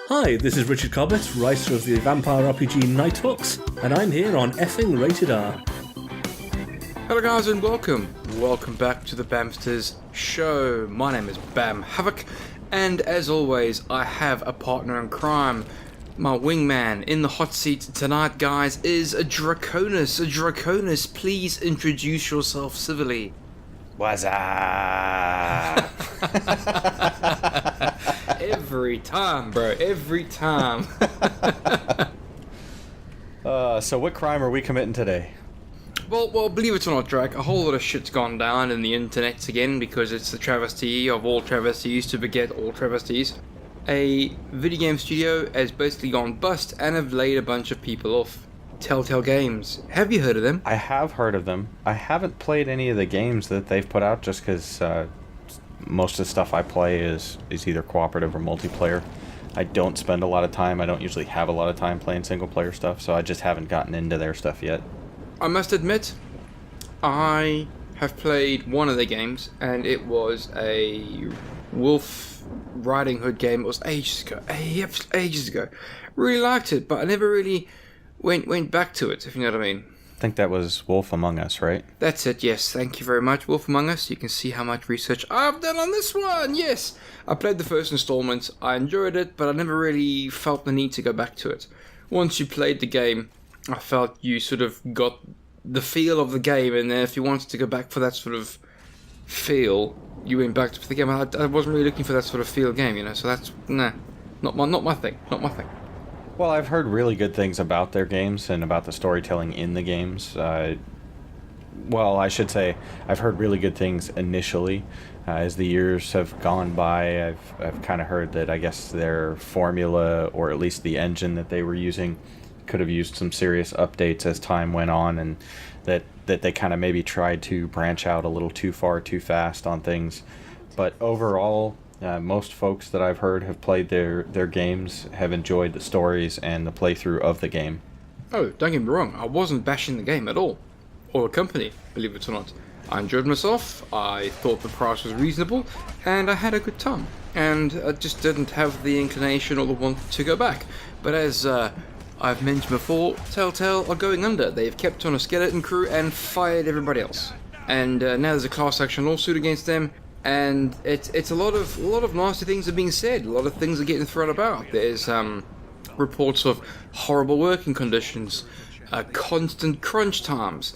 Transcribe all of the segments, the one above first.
Hi, this is Richard Cobbett, writer of the vampire RPG Nighthawks, and I'm here on effing Rated R. Hello guys and welcome back to the Bamsters show. My name is Bam Havoc, and as always I have a partner in crime. My wingman in the hot seat tonight, guys, is a Draconis. Please introduce yourself civilly. What's up? Every time, bro. Every time. So what crime are we committing today? Well, believe it or not, Drake, a whole lot of shit's gone down in the internet again because it's the travesty of all travesties to beget all travesties. A video game studio has basically gone bust and have laid a bunch of people off. Telltale Games. Have you heard of them? I have heard of them. I haven't played any of the games that they've put out just because most of the stuff I play is either cooperative or multiplayer. I don't spend a lot of time. I don't usually have a lot of time playing single player stuff, so I just haven't gotten into their stuff yet. I must admit, I have played one of their games, and it was a Wolf Riding Hood game. It was ages ago. Really liked it, but I never really went back to it, if you know what I mean. I think that was Wolf Among Us, right? That's it, yes. Thank you very much, Wolf Among Us. You can see how much research I've done on this one, yes! I played the first installment, I enjoyed it, but I never really felt the need to go back to it. Once you played the game, I felt you sort of got the feel of the game, and then if you wanted to go back for that sort of feel, you went back to the game. I wasn't really looking for that sort of feel game, you know, so that's, nah, not my thing. Well, I've heard really good things about their games and about the storytelling in the games. Well, I should say I've heard really good things initially. As the years have gone by, I've kind of heard that I guess their formula, or at least the engine that they were using, could have used some serious updates as time went on, and that they kind of maybe tried to branch out a little too far, too fast on things. But overall, most folks that I've heard have played their games have enjoyed the stories and the playthrough of the game. Oh, don't get me wrong, I wasn't bashing the game at all. Or the company, believe it or not. I enjoyed myself, I thought the price was reasonable, and I had a good time. And I just didn't have the inclination or the want to go back. But as I've mentioned before, Telltale are going under. They've kept on a skeleton crew and fired everybody else. And now there's a class action lawsuit against them. And it's a lot of nasty things are being said. A lot of things are getting thrown about. There's reports of horrible working conditions, constant crunch times,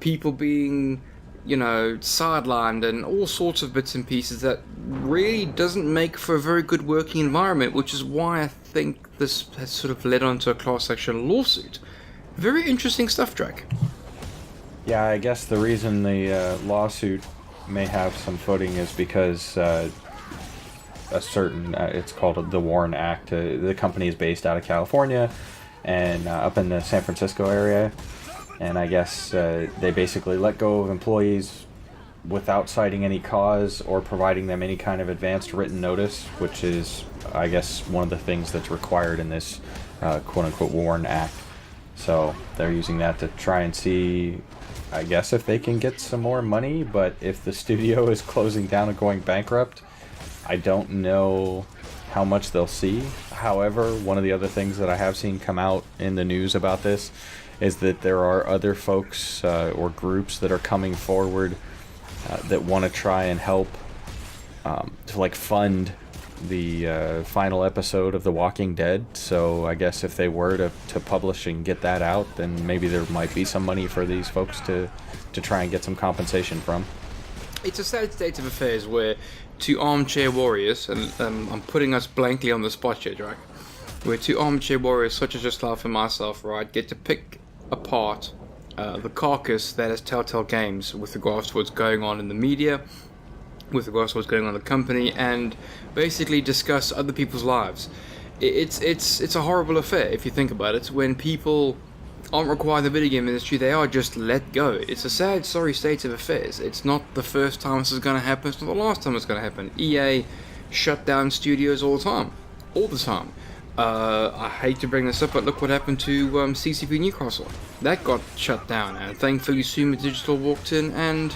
people being, sidelined, and all sorts of bits and pieces that really doesn't make for a very good working environment. Which is why I think this has sort of led on to a class action lawsuit. Very interesting stuff, Drake. Yeah, I guess the reason the lawsuit may have some footing is because a certain it's called the Warren Act. The company is based out of California and up in the San Francisco area, and I guess they basically let go of employees without citing any cause or providing them any kind of advanced written notice, which is, I guess, one of the things that's required in this quote-unquote Warren Act. So they're using that to try and see, I guess, if they can get some more money. But if the studio is closing down and going bankrupt, I don't know how much they'll see. However, one of the other things that I have seen come out in the news about this is that there are other folks or groups that are coming forward that want to try and help to fund the final episode of The Walking Dead. So I guess if they were to publish and get that out, then maybe there might be some money for these folks to try and get some compensation from. It's a sad state of affairs where two armchair warriors, and I'm putting us blankly on the spot here, Drake, where two armchair warriors such as yourself and myself, right, get to pick apart the carcass that is Telltale Games with regards to what's going on in the media, with regards to what's going on in the company, and basically discuss other people's lives. It's a horrible affair if you think about it. When people aren't required in the video game industry, they are just let go. It's a sad, sorry state of affairs. It's not the first time this is going to happen. It's not the last time it's going to happen. EA shut down studios all the time. I hate to bring this up, but look what happened to CCP Newcastle. That got shut down, and thankfully Sumo Digital walked in and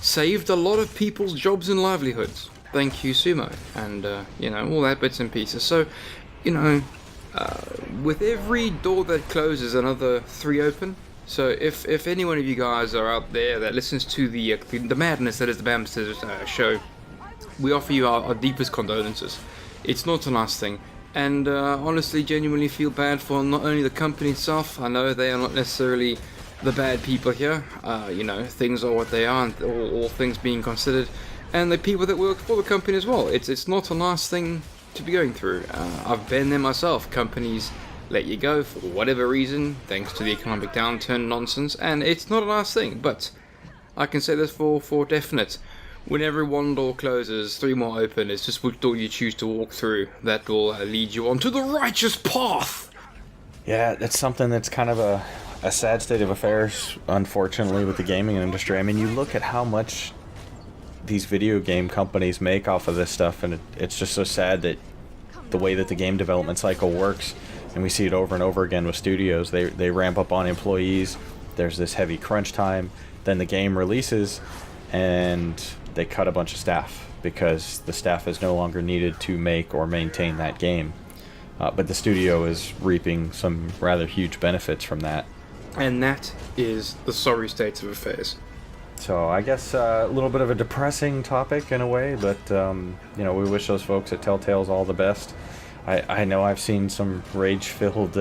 saved a lot of people's jobs and livelihoods. Thank you, Sumo, and all that bits and pieces. So with every door that closes, another 3 open. So if any one of you guys are out there that listens to the madness that is the Bamsters show, we offer you our deepest condolences. It's not a nice thing. And honestly, genuinely feel bad for not only the company itself. I know they are not necessarily the bad people here. Things are what they are, and all things being considered. And the people that work for the company as well. It's not a nice thing to be going through. I've been there myself. Companies let you go for whatever reason, thanks to the economic downturn nonsense, and it's not a nice thing. But I can say this for definite. Whenever one door closes, 3 more open. It's just which door you choose to walk through that will lead you onto the righteous path. Yeah, that's something that's kind of a sad state of affairs, unfortunately, with the gaming industry. I mean, you look at how much these video game companies make off of this stuff, and it's just so sad that the way that the game development cycle works, and we see it over and over again with studios, they ramp up on employees, there's this heavy crunch time, then the game releases, and they cut a bunch of staff because the staff is no longer needed to make or maintain that game. But the studio is reaping some rather huge benefits from that. And that is the sorry state of affairs. So I guess a little bit of a depressing topic in a way, but we wish those folks at Telltale's all the best. I know I've seen some rage-filled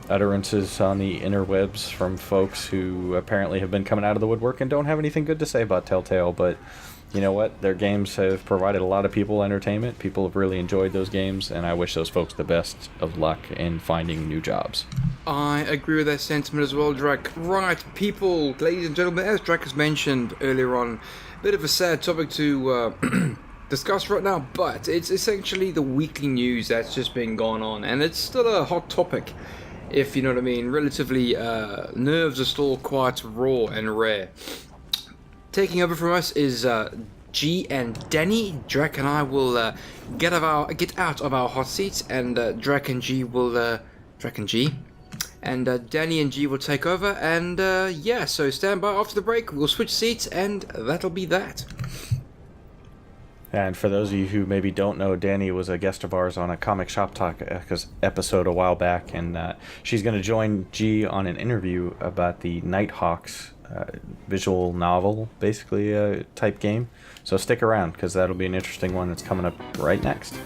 utterances on the interwebs from folks who apparently have been coming out of the woodwork and don't have anything good to say about Telltale, but you know what? Their games have provided a lot of people entertainment. People have really enjoyed those games, and I wish those folks the best of luck in finding new jobs. I agree with that sentiment as well, Drac. Right, people, ladies and gentlemen, as Drac has mentioned earlier on, a bit of a sad topic to discuss right now, but it's essentially the weekly news that's just been going on, and it's still a hot topic, if you know what I mean. Relatively, nerves are still quite raw and rare. Taking over from us is G and Dani. Drac and I will get out of our hot seats, and Drac and G will and Dani and G will take over. And so stand by after the break. We'll switch seats, and that'll be that. And for those of you who maybe don't know, Dani was a guest of ours on a Comic Shop Talk episode a while back, and she's going to join G on an interview about the Nighthawks visual novel, basically, type game. So stick around, because that'll be an interesting one that's coming up right next.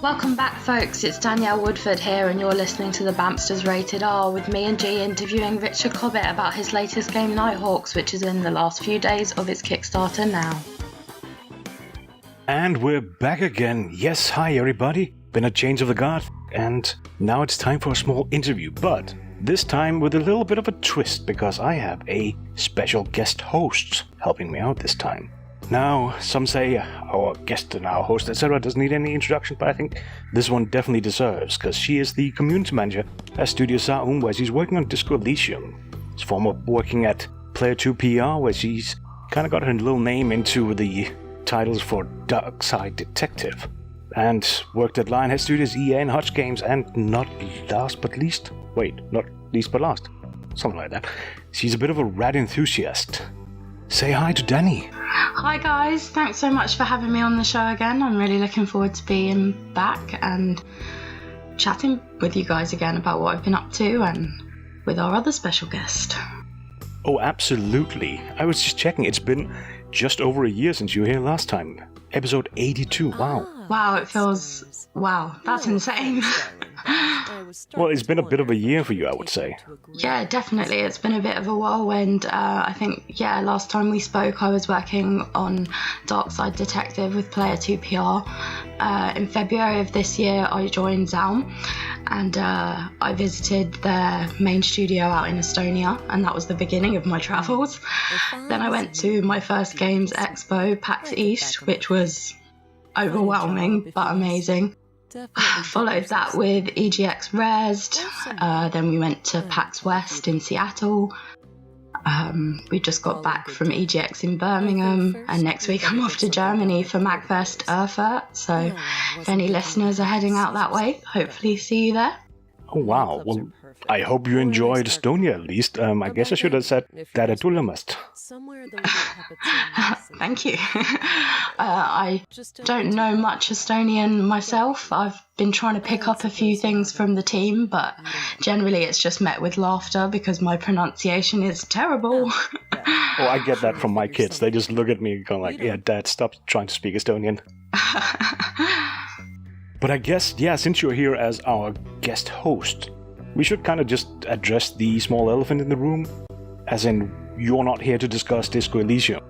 Welcome back, folks. It's Danielle Woodford here, and you're listening to the Bamsters Rated R, with me and G interviewing Richard Cobbett about his latest game, Nighthawks, which is in the last few days of its Kickstarter now. And we're back again. Yes, hi everybody. Been a change of the guard, and now it's time for a small interview, but this time with a little bit of a twist, because I have a special guest host helping me out this time. Now, some say our guest and our host, etc. doesn't need any introduction, but I think this one definitely deserves, because she is the community manager at Studio Saum, where she's working on Disco Elysium. She's former working at Player 2 PR, where she's kind of got her little name into the titles for Dark Side Detective, and worked at Lionhead Studios, EA, and Hutch Games, and not least but last, something like that. She's a bit of a rad enthusiast. Say hi to Dani. Hi guys, thanks so much for having me on the show again. I'm really looking forward to being back and chatting with you guys again about what I've been up to, and with our other special guest. Oh, absolutely. I was just checking. It's been just over a year since you were here last time. Episode 82. Wow. Wow, it feels... Wow, that's insane. Well, it's been a bit of a year for you, I would say. Yeah, definitely. It's been a bit of a whirlwind. I think, last time we spoke, I was working on Dark Side Detective with Player 2 PR. In February of this year, I joined Zaum, and I visited their main studio out in Estonia, and that was the beginning of my travels. Then I went to my first Games Expo, PAX East, which was overwhelming but amazing. Followed that with EGX Rezzed, then we went to PAX West in Seattle. We just got back from EGX in Birmingham, and next week I'm off to Germany for MagFest Erfurt, so if any listeners are heading out that way, hopefully see you there. Oh wow, well, I hope you enjoyed Estonia at least. I guess I should have said that at Tulemast. somewhere the little puppets are nice and Thank you. I don't know much Estonian myself. I've been trying to pick up a few things from the team, but generally it's just met with laughter because my pronunciation is terrible. Oh, I get that from my kids. They just look at me and go like, yeah, Dad, stop trying to speak Estonian. But I guess, yeah, since you're here as our guest host, we should kind of just address the small elephant in the room, as in, you're not here to discuss Disco Elysium.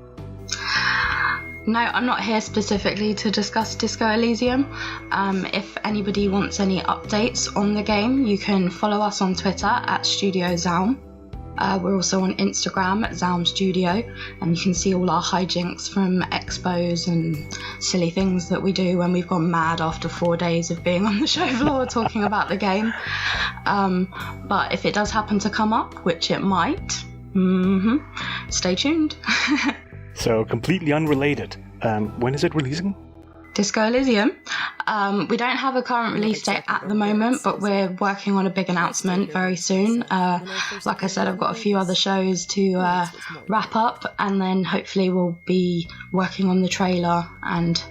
No, I'm not here specifically to discuss Disco Elysium. If anybody wants any updates on the game, you can follow us on Twitter at Studio Zaum. We're also on Instagram at Zaum Studio, and you can see all our hijinks from expos and silly things that we do when we've gone mad after 4 days of being on the show floor talking about the game. But if it does happen to come up, which it might, stay tuned. So, completely unrelated. When is it releasing? Disco Elysium. We don't have a current release date at the moment, but we're working on a big announcement very soon. Like I said, I've got a few other shows to wrap up, and then hopefully we'll be working on the trailer, and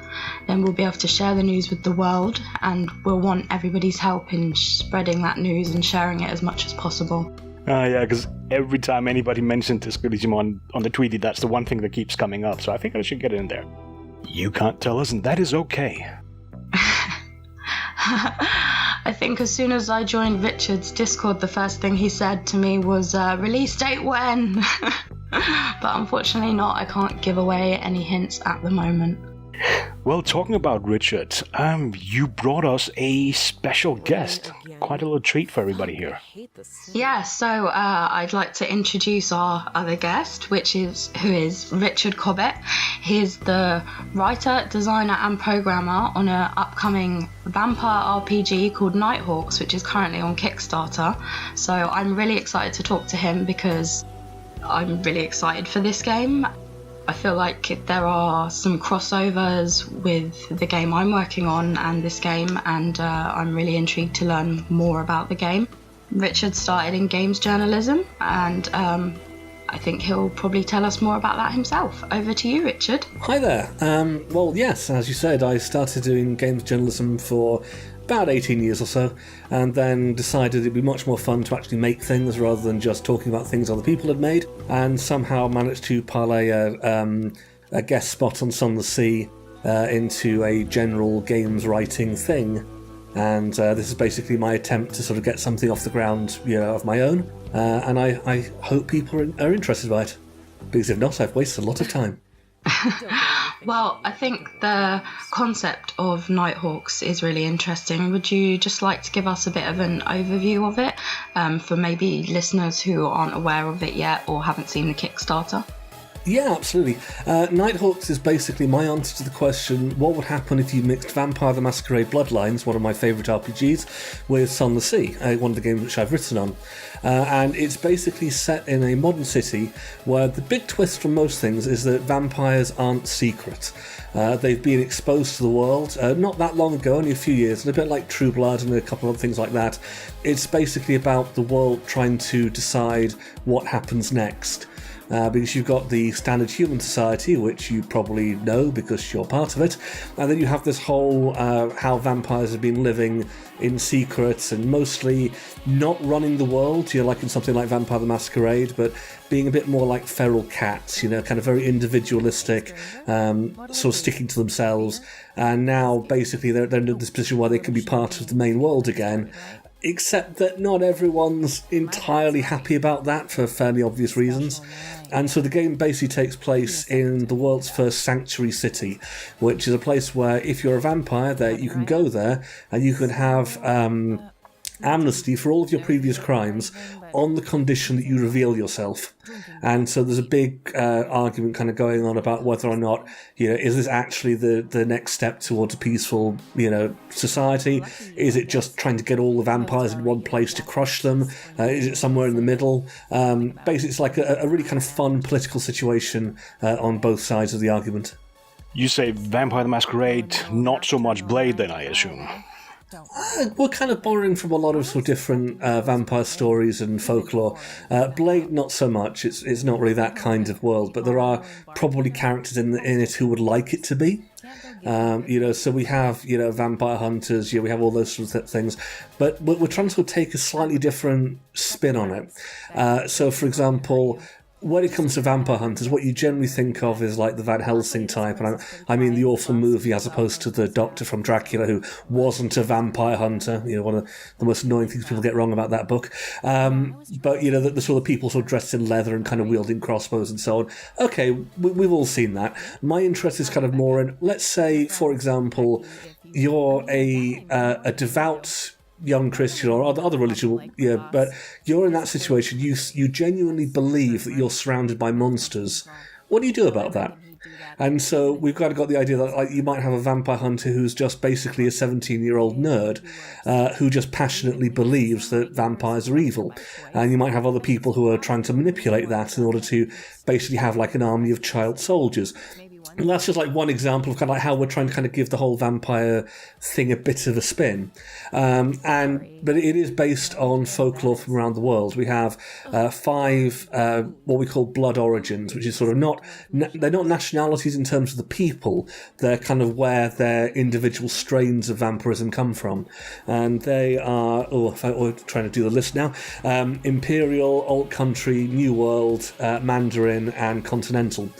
then we'll be able to share the news with the world, and we'll want everybody's help in spreading that news and sharing it as much as possible. Yeah, because every time anybody mentions Disco Elysium on the Tweety, that's the one thing that keeps coming up, so I think I should get it in there. You can't tell us, and that is okay. I think as soon as I joined Richard's Discord, the first thing he said to me was, release date when? But unfortunately not. I can't give away any hints at the moment. Well, talking about Richard, you brought us a special guest. Quite a little treat for everybody here. Yeah, so I'd like to introduce our other guest, who is Richard Cobbett. He's the writer, designer and programmer on an upcoming vampire RPG called Nighthawks, which is currently on Kickstarter. So I'm really excited to talk to him because I'm really excited for this game. I feel like there are some crossovers with the game I'm working on and this game, and I'm really intrigued to learn more about the game. Richard started in games journalism, and I think he'll probably tell us more about that himself. Over to you, Richard. Hi there. Well, yes, as you said, I started doing games journalism for about 18 years or so, and then decided it'd be much more fun to actually make things rather than just talking about things other people had made, and somehow managed to parlay a guest spot on Sun the Sea into a general games writing thing. And this is basically my attempt to sort of get something off the ground, of my own, and I hope people are interested by it, because if not, I've wasted a lot of time. Well, I think the concept of Nighthawks is really interesting. Would you just like to give us a bit of an overview of it for maybe listeners who aren't aware of it yet or haven't seen the Kickstarter? Yeah, absolutely. Nighthawks is basically my answer to the question, what would happen if you mixed Vampire the Masquerade Bloodlines, one of my favourite RPGs, with Sun the Sea, one of the games which I've written on. And it's basically set in a modern city where the big twist from most things is that vampires aren't secret. They've been exposed to the world not that long ago, only a few years, and a bit like True Blood and a couple of other things like that. It's basically about the world trying to decide what happens next. Because you've got the standard human society, which you probably know because you're part of it, and then you have this whole how vampires have been living in secret and mostly not running the world, like in something like Vampire the Masquerade, but being a bit more like feral cats, kind of very individualistic, sort of sticking to themselves, and now basically they're in this position where they can be part of the main world again. Except that not everyone's entirely happy about that for fairly obvious reasons. And so the game basically takes place in the world's first sanctuary city, which is a place where if you're a vampire, you can go there and you can have amnesty for all of your previous crimes on the condition that you reveal yourself. And so there's a big argument kind of going on about whether or not, is this actually the next step towards a peaceful, society? Is it just trying to get all the vampires in one place to crush them? Is it somewhere in the middle? Basically, it's like a really kind of fun political situation on both sides of the argument. You say Vampire the Masquerade, not so much Blade then, I assume. We're kind of borrowing from a lot of sort of different vampire stories and folklore. Blade, not so much. It's not really that kind of world, but there are probably characters in it who would like it to be. So we have, vampire hunters, we have all those sorts of things, but we're trying to take a slightly different spin on it. So, for example, when it comes to vampire hunters, what you generally think of is like the Van Helsing type, and I mean the awful movie as opposed to the Doctor from Dracula who wasn't a vampire hunter. One of the most annoying things people get wrong about that book. But the sort of people sort of dressed in leather and kind of wielding crossbows and so on. Okay, we've all seen that. My interest is kind of more in, let's say, for example, you're a devout young Christian or other religion, but you're in that situation. You genuinely believe that you're surrounded by monsters. What do you do about that? And so we've got the idea that you might have a vampire hunter who's just basically a 17-year-old nerd who just passionately believes that vampires are evil. And you might have other people who are trying to manipulate that in order to basically have like an army of child soldiers. And that's just like one example of kind of like how we're trying to kind of give the whole vampire thing a bit of a spin. But it is based on folklore from around the world. We have 5 what we call blood origins, which is sort of they're not nationalities in terms of the people. They're kind of where their individual strains of vampirism come from. And they are, we're trying to do the list now, Imperial, Alt Country, New World, Mandarin, and Continental.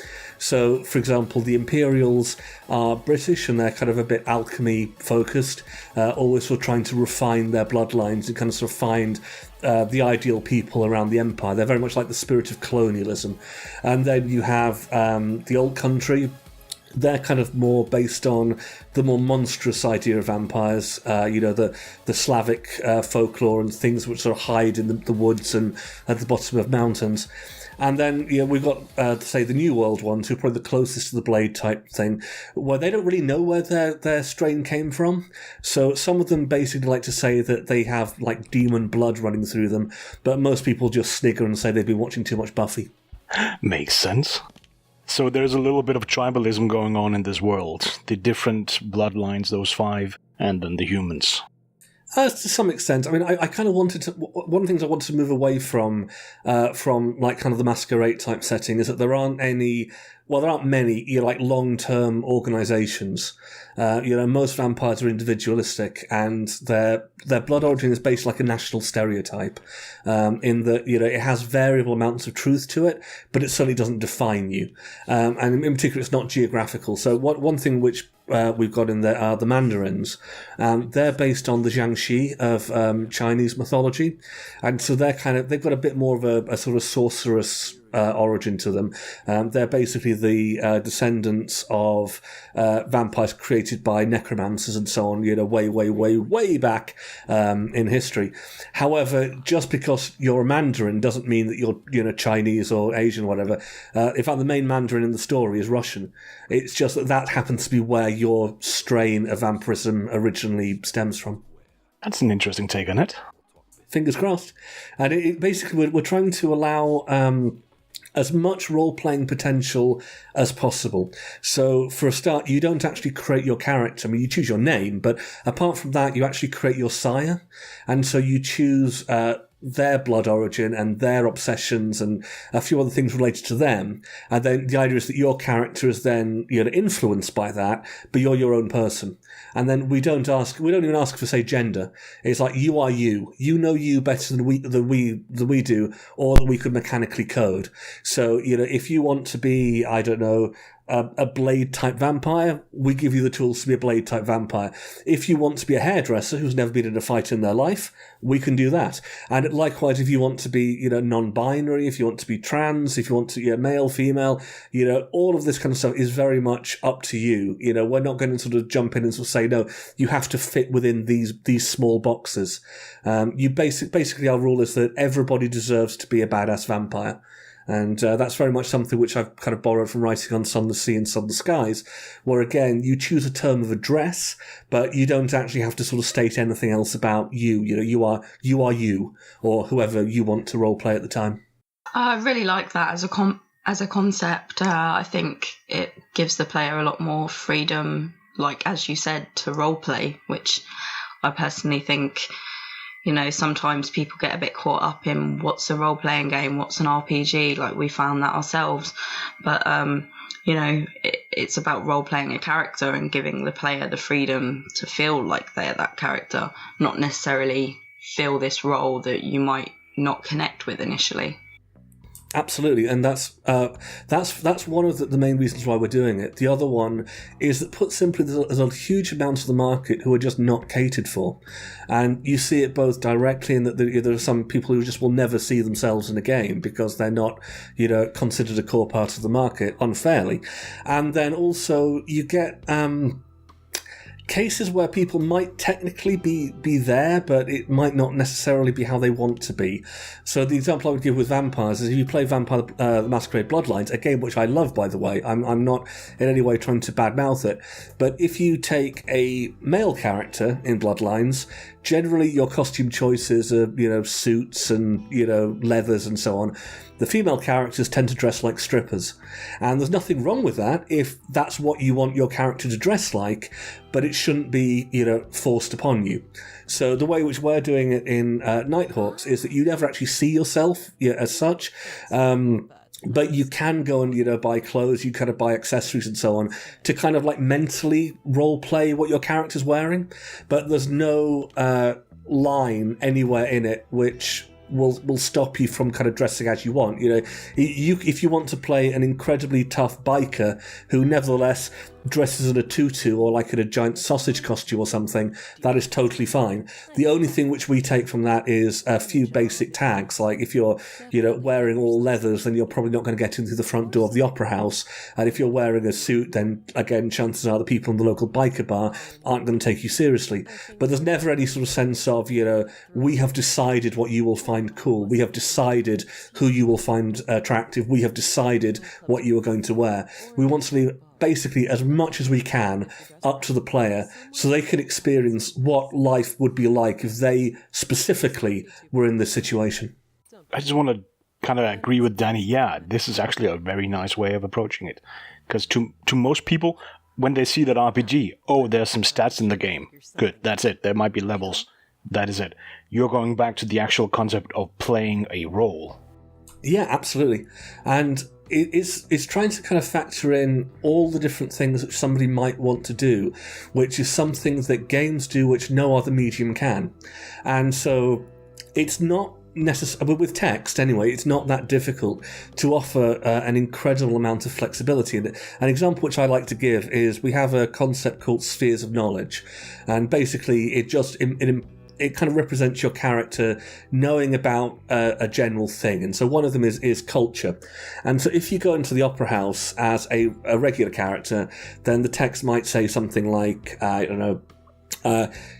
So, for example, the Imperials are British and they're kind of a bit alchemy-focused, always sort of trying to refine their bloodlines and kind of sort of find the ideal people around the Empire. They're very much like the spirit of colonialism. And then you have the Old Country. They're kind of more based on the more monstrous idea of vampires, the Slavic folklore and things which sort of hide in the woods and at the bottom of mountains. And then we've got, say, the New World ones, who are probably the closest to the Blade type thing, where they don't really know where their strain came from. So some of them basically like to say that they have like demon blood running through them, but most people just snigger and say they've been watching too much Buffy. Makes sense. So there's a little bit of tribalism going on in this world. The different bloodlines, those 5, and then the humans. To some extent. I mean, I kind of wanted to... One of the things I wanted to move away from like kind of the Masquerade type setting is that there aren't any... Well, there aren't many, like long-term organisations. Most vampires are individualistic, and their blood origin is based like a national stereotype, in that it has variable amounts of truth to it, but it certainly doesn't define you. And in particular, it's not geographical. So one thing which we've got in there are the Mandarins. They're based on the Jiangxi of Chinese mythology, and so they've got a bit more of a sort of sorceress origin to them. They're basically the descendants of vampires created by necromancers and so on, way back in history. However, just because you're a Mandarin doesn't mean that you're Chinese or Asian or whatever. In fact, the main Mandarin in the story is Russian. It's just that happens to be where your strain of vampirism originally stems from. That's an interesting take on it. Fingers crossed. And basically, we're trying to allow as much role-playing potential as possible. So, for a start, you don't actually create your character. I mean, you choose your name, but apart from that, you actually create your sire. And so you choose their blood origin and their obsessions and a few other things related to them. And then the idea is that your character is then influenced by that, but you're your own person. And then we don't even ask for, say, gender. It's like, you are you. You know you better than we do, or that we could mechanically code. So, if you want to be, I don't know, a blade-type vampire, we give you the tools to be a blade-type vampire. If you want to be a hairdresser who's never been in a fight in their life, we can do that. And likewise, if you want to be, non-binary, if you want to be trans, if you want to, male, female, all of this kind of stuff is very much up to you. We're not going to sort of jump in and sort of say, no, you have to fit within these small boxes. Basically, our rule is that everybody deserves to be a badass vampire. And that's very much something which I've kind of borrowed from writing on Sun the Sea and Sun the Skies, where again, you choose a term of address, but you don't actually have to sort of state anything else about you. You are you, or whoever you want to roleplay at the time. I really like that as a concept. I think it gives the player a lot more freedom, like as you said, to roleplay, which I personally think, sometimes people get a bit caught up in what's a role-playing game, what's an RPG. Like, we found that ourselves. But, it's about role-playing a character and giving the player the freedom to feel like they're that character, not necessarily feel this role that you might not connect with initially. Absolutely, and that's one of the main reasons why we're doing it. The other one is that, put simply, there's a huge amount of the market who are just not catered for, and you see it both directly in that there are some people who just will never see themselves in a game because they're not, considered a core part of the market unfairly, and then also you get cases where people might technically be there, but it might not necessarily be how they want to be. So the example I would give with vampires is if you play Vampire the Masquerade Bloodlines, a game which I love, by the way, I'm not in any way trying to badmouth it, but if you take a male character in Bloodlines, generally your costume choices are, suits and, leathers and so on. The female characters tend to dress like strippers. And there's nothing wrong with that if that's what you want your character to dress like, but it shouldn't be, forced upon you. So the way which we're doing it in Nighthawks is that you never actually see yourself as such. But you can go and, buy clothes, you kind of buy accessories and so on to kind of like mentally role play what your character's wearing. But there's no line anywhere in it which will stop you from kind of dressing as you want. If you want to play an incredibly tough biker who nevertheless dresses in a tutu or like in a giant sausage costume or something, that is totally fine. The only thing which we take from that is a few basic tags. Like if you're, wearing all leathers, then you're probably not going to get in through the front door of the opera house. And if you're wearing a suit, then again, chances are the people in the local biker bar aren't going to take you seriously. But there's never any sort of sense of, we have decided what you will find cool. We have decided who you will find attractive. We have decided what you are going to wear. We want to leave basically as much as we can up to the player so they can experience what life would be like if they specifically were in this situation. I just want to kind of agree with Dani. Yeah, this is actually a very nice way of approaching it. Because to most people, when they see that RPG, there's some stats in the game. Good, that's it. There might be levels. That is it. You're going back to the actual concept of playing a role. Yeah, absolutely. And it's trying to kind of factor in all the different things that somebody might want to do, which is some things that games do which no other medium can. And so it's not necessary, but with text anyway, it's not that difficult to offer an incredible amount of flexibility. And an example which I like to give is we have a concept called spheres of knowledge, and basically it kind of represents your character knowing about a general thing. And so one of them is culture. And so if you go into the opera house as a regular character, then the text might say something like,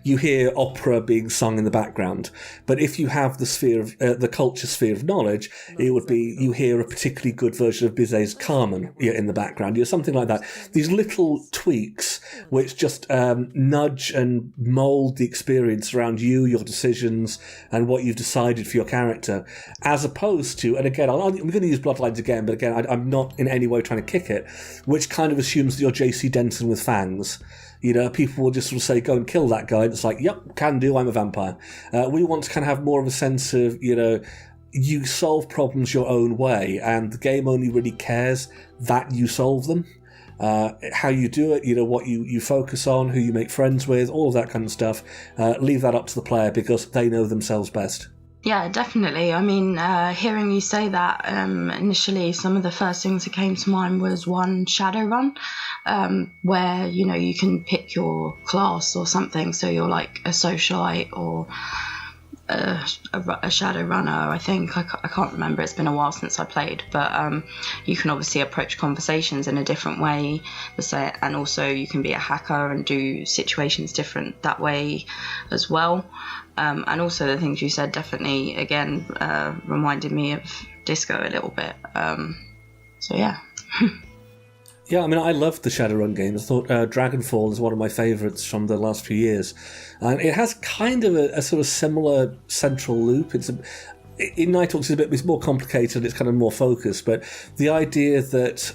you hear opera being sung in the background. But if you have the sphere of the culture sphere of knowledge, it would be you hear a particularly good version of Bizet's Carmen in the background, something like that. These little tweaks which just nudge and mould the experience around you, your decisions, and what you've decided for your character, as opposed to, and again, I'm going to use Bloodlines again, but again, I'm not in any way trying to kick it, which kind of assumes that you're JC Denton with fangs. People will just sort of say, go and kill that guy. And it's like, yep, can do, I'm a vampire. We want to kind of have more of a sense of, you solve problems your own way, and the game only really cares that you solve them. How you do it, what you focus on, who you make friends with, all of that kind of stuff. Leave that up to the player because they know themselves best. Yeah, definitely. I mean, hearing you say that, initially some of the first things that came to mind was one Shadowrun, where, you can pick your class or something. So you're like a socialite or a Shadowrunner, I think. I can't remember. It's been a while since I played. But you can obviously approach conversations in a different way. And also you can be a hacker and do situations different that way as well. And also the things you said definitely, again, reminded me of Disco a little bit. So, yeah. Yeah, I mean, I loved the Shadowrun games. I thought Dragonfall is one of my favourites from the last few years. And it has kind of a sort of similar central loop. In Nighthawks, it's more complicated, it's kind of more focused. But the idea that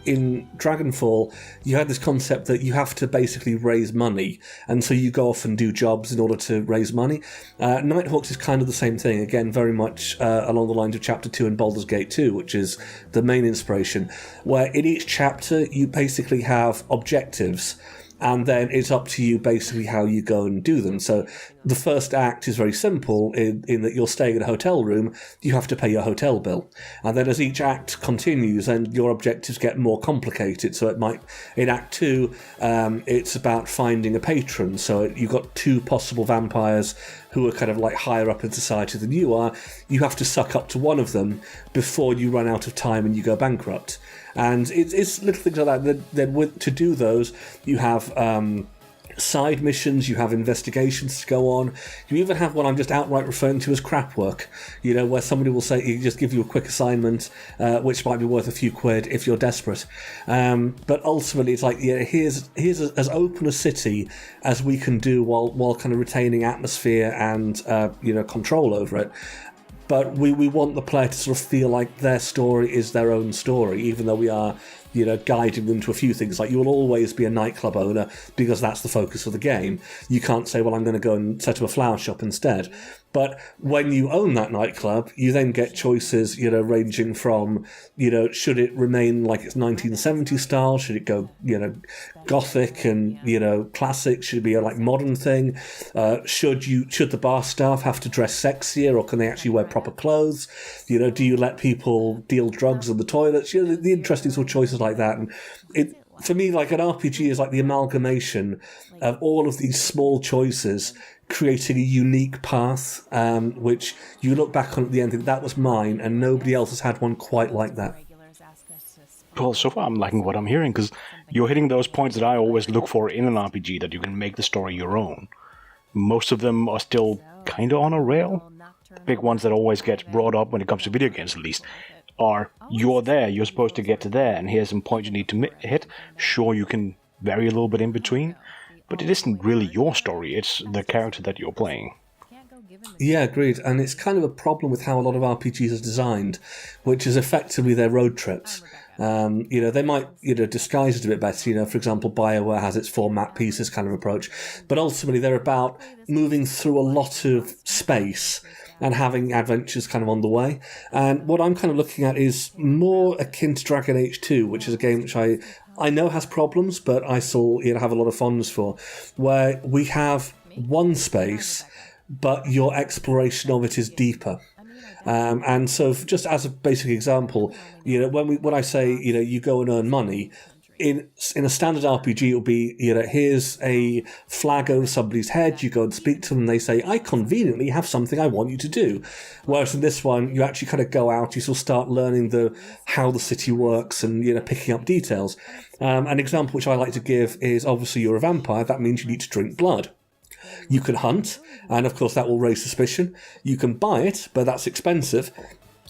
in Dragonfall, you had this concept that you have to basically raise money, and so you go off and do jobs in order to raise money. Nighthawks is kind of the same thing, again, very much along the lines of Chapter 2 in Baldur's Gate 2, which is the main inspiration, where in each chapter you basically have objectives, and then it's up to you basically how you go and do them. So the first act is very simple in that you're staying in a hotel room, you have to pay your hotel bill. And then as each act continues, and your objectives get more complicated. So it might, in Act 2, it's about finding a patron. So you've got 2 possible vampires who are kind of like higher up in society than you are. You have to suck up to one of them before you run out of time and you go bankrupt. And it's little things like that. Then to do those, you have side missions, you have investigations to go on. You even have what I'm just outright referring to as crap work, where somebody will say, you just give you a quick assignment, which might be worth a few quid if you're desperate. But ultimately, it's like, here's as open a city as we can do while kind of retaining atmosphere and control over it. But we want the player to sort of feel like their story is their own story, even though we are, guiding them to a few things. Like, you will always be a nightclub owner because that's the focus of the game. You can't say, well, I'm going to go and set up a flower shop instead. But when you own that nightclub, you then get choices, ranging from, should it remain like it's 1970s style? Should it go, gothic and, classic? Should it be a like modern thing? Should the bar staff have to dress sexier, or can they actually wear proper clothes? Do you let people deal drugs in the toilets? The interesting sort of choices like that. And for me, like, an RPG is like the amalgamation of all of these small choices, creating a unique path, which you look back on at the end and think, that was mine, and nobody else has had one quite like that. Well, so far I'm liking what I'm hearing, because you're hitting those points that I always look for in an RPG, that you can make the story your own. Most of them are still kind of on a rail. The big ones that always get brought up when it comes to video games, at least, are you're there, you're supposed to get to there, and here's some points you need to hit. Sure, you can vary a little bit in between, but it isn't really your story, it's the character that you're playing. Yeah, agreed. And it's kind of a problem with how a lot of RPGs are designed, which is effectively their road trips. They might, disguise it a bit better. For example, BioWare has its 4 map pieces kind of approach. But ultimately, they're about moving through a lot of space and having adventures kind of on the way. And what I'm kind of looking at is more akin to Dragon Age 2, which is a game which I know has problems, but I still have a lot of fondness for, where we have one space, but your exploration of it is deeper. And so, just as a basic example, when I say you go and earn money, in a standard RPG, it'll be here's a flag over somebody's head. You go and speak to them, and they say, "I conveniently have something I want you to do." Whereas in this one, you actually kind of go out, you sort of start learning how the city works, and picking up details. An example which I like to give is, obviously you're a vampire. That means you need to drink blood. You can hunt, and of course that will raise suspicion. You can buy it, but that's expensive.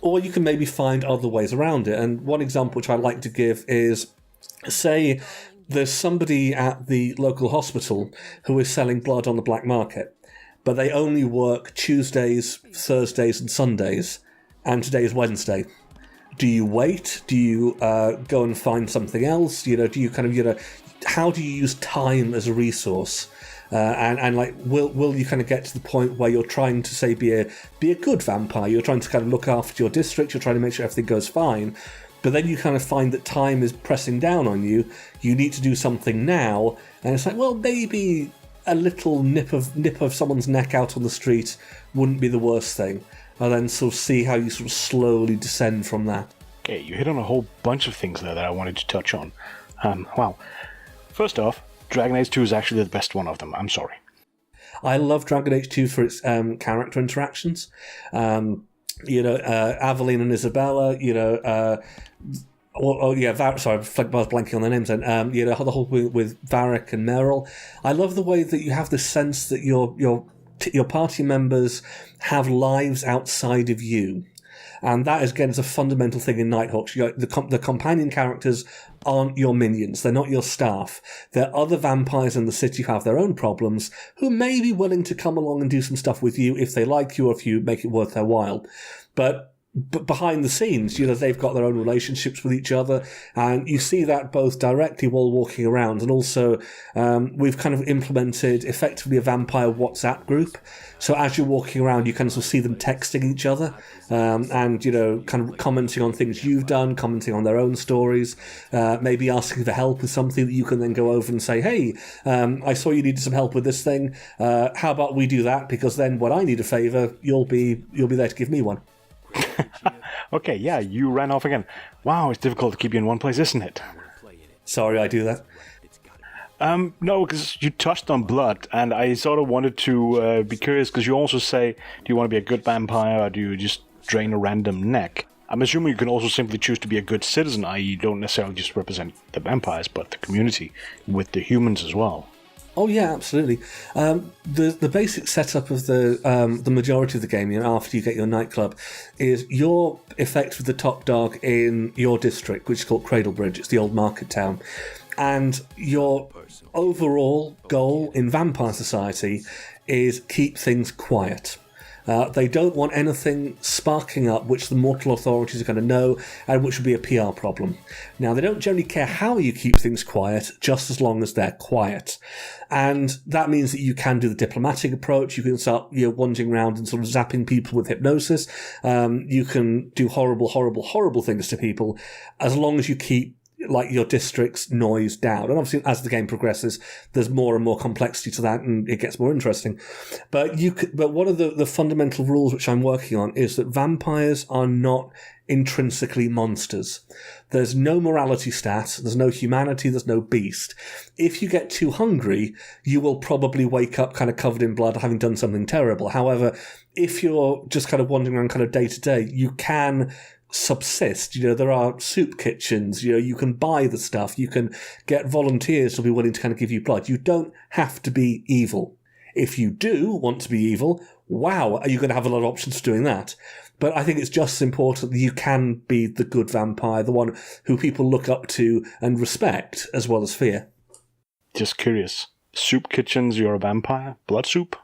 Or you can maybe find other ways around it. And one example which I like to give is, say there's somebody at the local hospital who is selling blood on the black market, but they only work Tuesdays, Thursdays and Sundays, and today is Wednesday. Do you wait? Do you go and find something else? Do you kind of, how do you use time as a resource? And like, will you kind of get to the point where you're trying to, say, be a good vampire? You're trying to kind of look after your district. You're trying to make sure everything goes fine. But then you kind of find that time is pressing down on you. You need to do something now, and it's like, well, maybe a little nip of someone's neck out on the street wouldn't be the worst thing. And then sort of see how you sort of slowly descend from that. Okay, you hit on a whole bunch of things there that I wanted to touch on. Well, first off, Dragon Age 2 is actually the best one of them. I'm sorry. I love Dragon Age 2 for its character interactions. Aveline and Isabella, I was blanking on their names then. The whole thing with Varric and Meryl. I love the way that you have the sense that your party members have lives outside of you. And that, again, is a fundamental thing in Nighthawks. The companion characters aren't your minions. They're not your staff. They're other vampires in the city who have their own problems, who may be willing to come along and do some stuff with you if they like you or if you make it worth their while. But But behind the scenes, they've got their own relationships with each other, and you see that both directly while walking around, and also we've kind of implemented effectively a vampire WhatsApp group. So as you're walking around, you kind of see them texting each other, and kind of commenting on things you've done, commenting on their own stories, maybe asking for help with something that you can then go over and say, "Hey, I saw you needed some help with this thing. How about we do that? Because then when I need a favour, you'll be there to give me one." Okay, yeah, you ran off again. Wow, it's difficult to keep you in one place, isn't it? Sorry, I do that. No, because you touched on blood, and I sort of wanted to be curious, because you also say, do you want to be a good vampire, or do you just drain a random neck? I'm assuming you can also simply choose to be a good citizen, i.e. you don't necessarily just represent the vampires, but the community, with the humans as well. Oh yeah, absolutely. The basic setup of the majority of the game, after you get your nightclub, is you're effectively the top dog in your district, which is called Cradlebridge. It's the old market town, and your overall goal in Vampire Society is keep things quiet. They don't want anything sparking up which the mortal authorities are going to know and which would be a PR problem. Now, they don't generally care how you keep things quiet, just as long as they're quiet. And that means that you can do the diplomatic approach. You can start wandering around and sort of zapping people with hypnosis. You can do horrible, horrible, horrible things to people as long as you keep your district's noise down. And obviously, as the game progresses, there's more and more complexity to that, and it gets more interesting. But one of the fundamental rules which I'm working on is that vampires are not intrinsically monsters. There's no morality stat, there's no humanity, there's no beast. If you get too hungry, you will probably wake up kind of covered in blood, having done something terrible. However, if you're just kind of wandering around kind of day to day, you can subsist. There are soup kitchens, you can buy the stuff, you can get volunteers who'll be willing to kind of give you blood. You don't have to be evil. If you do want to be evil, wow, are you going to have a lot of options for doing that? But I think it's just as important that you can be the good vampire, the one who people look up to and respect, as well as fear. Just curious. Soup kitchens, you're a vampire? Blood soup?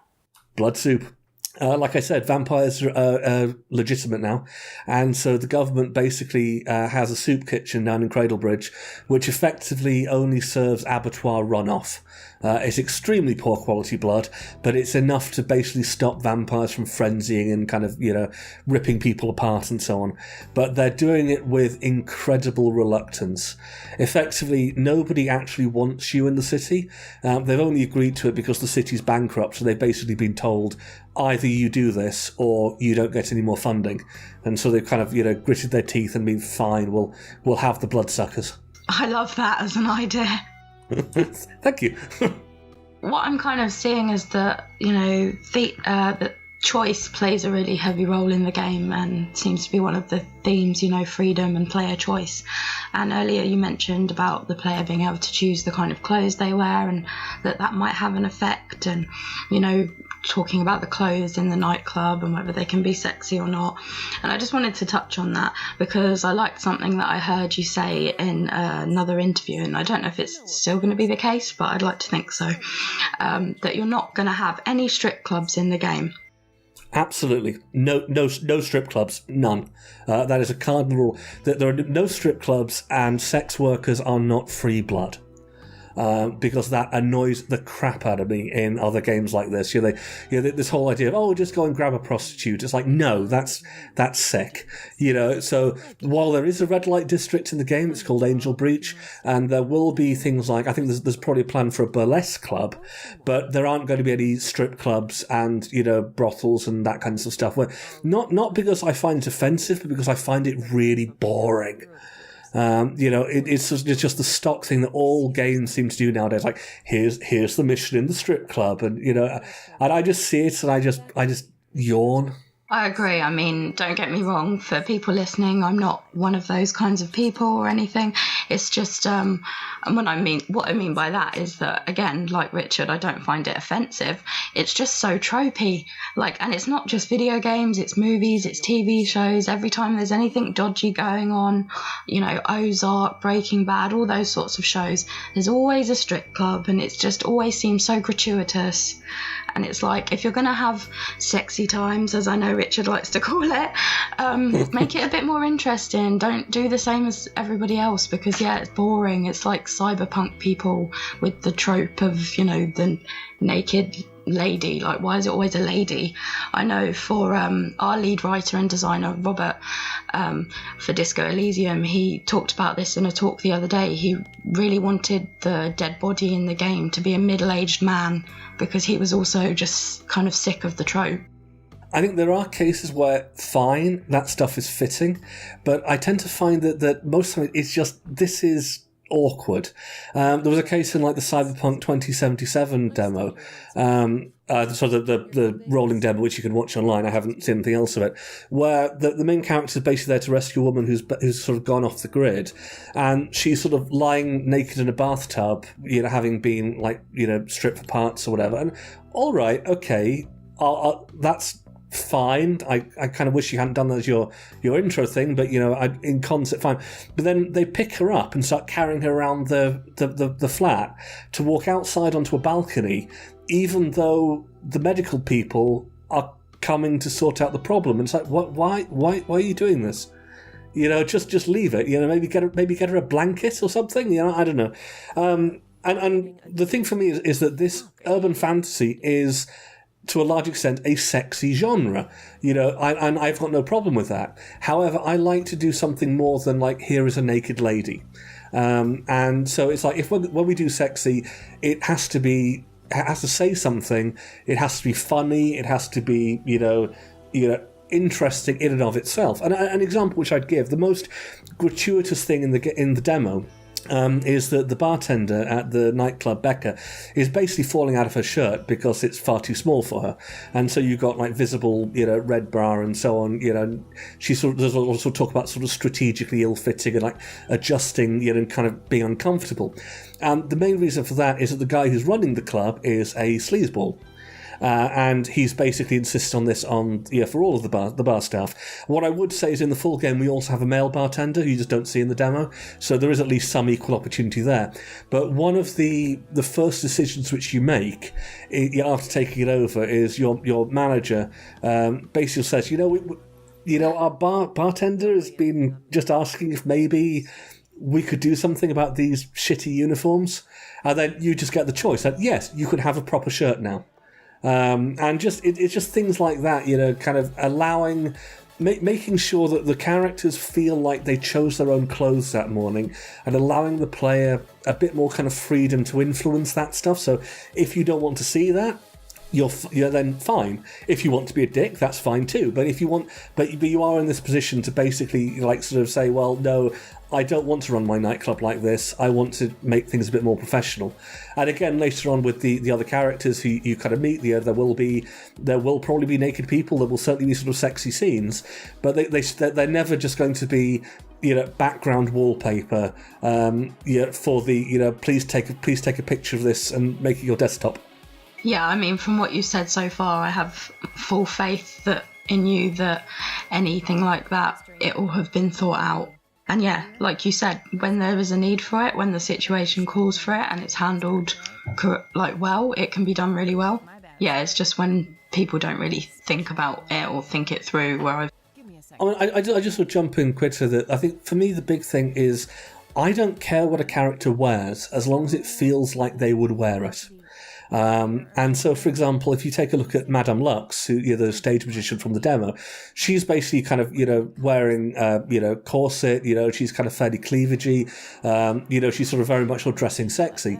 Blood soup. Like I said, vampires are legitimate now, and so the government basically has a soup kitchen down in Cradlebridge, which effectively only serves abattoir runoff. It's extremely poor quality blood, but it's enough to basically stop vampires from frenzying and kind of, ripping people apart and so on. But they're doing it with incredible reluctance. Effectively, nobody actually wants you in the city. They've only agreed to it because the city's bankrupt, so they've basically been told, either you do this or you don't get any more funding. And so they've kind of, gritted their teeth and been fine, we'll have the bloodsuckers. I love that as an idea. Thank you. What I'm kind of seeing is that, that choice plays a really heavy role in the game and seems to be one of the themes, freedom and player choice. And earlier you mentioned about the player being able to choose the kind of clothes they wear and that might have an effect, and, talking about the clothes in the nightclub and whether they can be sexy or not. And I just wanted to touch on that because I liked something that I heard you say in another interview, and I don't know if it's still going to be the case, but I'd like to think so, that you're not going to have any strip clubs in the game. Absolutely. No strip clubs. None. That is a cardinal rule. That there are no strip clubs, and sex workers are not free blood. Because that annoys the crap out of me in other games like this. This whole idea of, just go and grab a prostitute. It's like, no, that's sick. So while there is a red light district in the game, it's called Angel Breach, and there will be things like, I think there's probably a plan for a burlesque club, but there aren't going to be any strip clubs and, brothels and that kind of stuff. Where not because I find it offensive, but because I find it really boring. It's just the stock thing that all games seem to do nowadays. Like, here's the mission in the strip club, and and I just see it and I just yawn. I agree. I mean, don't get me wrong, for people listening, I'm not one of those kinds of people or anything. It's just, what I mean by that is that, again, like Richard, I don't find it offensive. It's just so tropey. And it's not just video games, it's movies, it's TV shows. Every time there's anything dodgy going on, Ozark, Breaking Bad, all those sorts of shows, there's always a strip club, and it's just always seems so gratuitous. And it's like, if you're going to have sexy times, as I know Richard likes to call it, make it a bit more interesting. Don't do the same as everybody else, because it's boring. It's like cyberpunk people with the trope of, the naked lady. Like, why is it always a lady? I know for our lead writer and designer, Robert, for Disco Elysium, he talked about this in a talk the other day. He really wanted the dead body in the game to be a middle-aged man, because he was also just kind of sick of the trope. I think there are cases where, fine, that stuff is fitting, but I tend to find that most of it is just, this is awkward. There was a case in like the Cyberpunk 2077 demo, the rolling demo, which you can watch online. I haven't seen anything else of it, where the main character is basically there to rescue a woman who's sort of gone off the grid, and she's sort of lying naked in a bathtub, having been stripped for parts or whatever. And all right, okay, that's fine. I kind of wish you hadn't done that as your intro thing, but in concept fine. But then they pick her up and start carrying her around the flat to walk outside onto a balcony, even though the medical people are coming to sort out the problem. And it's like, why are you doing this? Just leave it. Maybe get her a blanket or something. I don't know. And the thing for me is that this urban fantasy is, to a large extent, a sexy genre, and I've got no problem with that. However, I like to do something more than here is a naked lady, and so it's like, when we do sexy, it has to say something. It has to be funny. It has to be interesting in and of itself. And an example which I'd give, the most gratuitous thing in the demo, is that the bartender at the nightclub, Becca, is basically falling out of her shirt because it's far too small for her. And so you've got visible, red bra and so on. There's also talk about sort of strategically ill-fitting and adjusting, and kind of being uncomfortable. And the main reason for that is that the guy who's running the club is a sleazeball. And he's basically insisted on this for all of the bar staff. What I would say is, in the full game, we also have a male bartender who you just don't see in the demo, so there is at least some equal opportunity there. But one of the first decisions which you make after taking it over is your manager basically says, our bartender has been just asking if maybe we could do something about these shitty uniforms, and then you just get the choice that yes, you could have a proper shirt now. And it's just things like that, kind of allowing, making sure that the characters feel like they chose their own clothes that morning, and allowing the player a bit more kind of freedom to influence that stuff. So if you don't want to see that, you're then fine. If you want to be a dick, that's fine too. But if you want, but you are in this position to basically sort of say, well, no, I don't want to run my nightclub like this. I want to make things a bit more professional. And again, later on with the other characters who you kind of meet, there will probably be naked people. There will certainly be sort of sexy scenes, but they're never just going to be background wallpaper for the please take a picture of this and make it your desktop. Yeah, I mean, from what you said so far, I have full faith in you that anything like that, it will have been thought out. And yeah, like you said, when there is a need for it, when the situation calls for it and it's handled well, it can be done really well. Yeah, it's just when people don't really think about it or think it through I just would jump in quicker that I think for me the big thing is I don't care what a character wears as long as it feels like they would wear it. And so, for example, if you take a look at Madame Lux, who the stage magician from the demo, she's basically kind of wearing corset. She's kind of fairly cleavagey. She's sort of very much dressing sexy.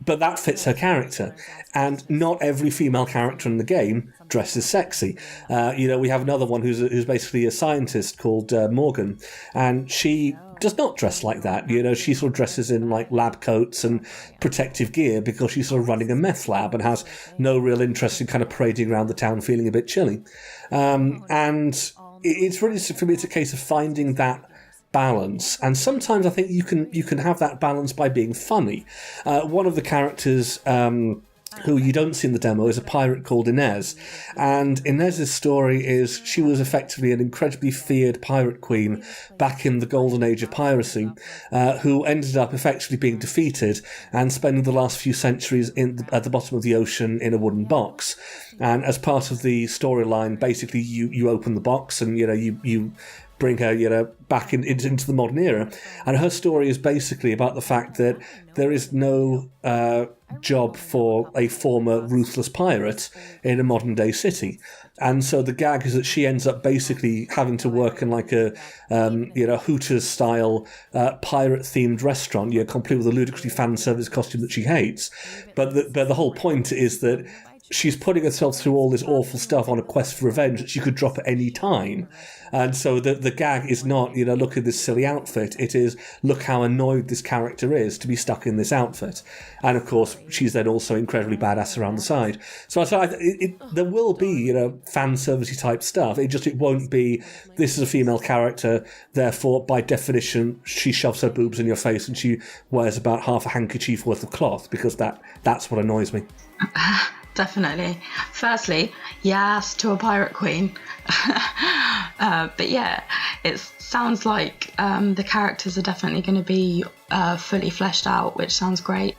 But that fits her character, and not every female character in the game dresses sexy. We have another one who's basically a scientist called Morgan, and she does not dress like that. She sort of dresses in lab coats and protective gear because she's sort of running a meth lab and has no real interest in kind of parading around the town feeling a bit chilly. And it's really, for me, it's a case of finding that balance, and sometimes I think you can have that balance by being funny. One of the characters who you don't see in the demo, is a pirate called Inez. And Inez's story is she was effectively an incredibly feared pirate queen back in the golden age of piracy, who ended up effectively being defeated and spending the last few centuries at the bottom of the ocean in a wooden box. And as part of the storyline, basically you open the box and you bring her, back into the modern era. And her story is basically about the fact that there is no job for a former ruthless pirate in a modern day city. And so the gag is that she ends up basically having to work in like a Hooters style pirate themed restaurant, complete with a ludicrously fan service costume that she hates. But the whole point is that she's putting herself through all this awful stuff on a quest for revenge that she could drop at any time. And so the gag is not, look at this silly outfit. It is, look how annoyed this character is to be stuck in this outfit. And of course, she's then also incredibly badass around the side. So there will be, fan servicey type stuff. It won't be, this is a female character, therefore, by definition, she shoves her boobs in your face and she wears about half a handkerchief worth of cloth, because that's what annoys me. Definitely. Firstly, yes to a pirate queen. But yeah, it sounds like the characters are definitely going to be fully fleshed out, which sounds great.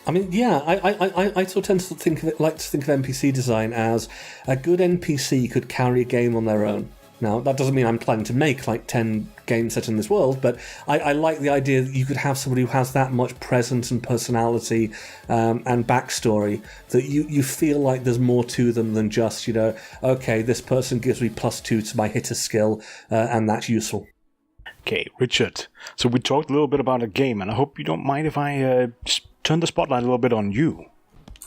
I mean, yeah, I sort of tend to think of NPC design as a good NPC could carry a game on their own. Now, that doesn't mean I'm planning to make like 10 games set in this world, but I like the idea that you could have somebody who has that much presence and personality and backstory that you feel like there's more to them than just, okay, this person gives me +2 to my hitter skill and that's useful. Okay, Richard. So we talked a little bit about a game, and I hope you don't mind if I turn the spotlight a little bit on you.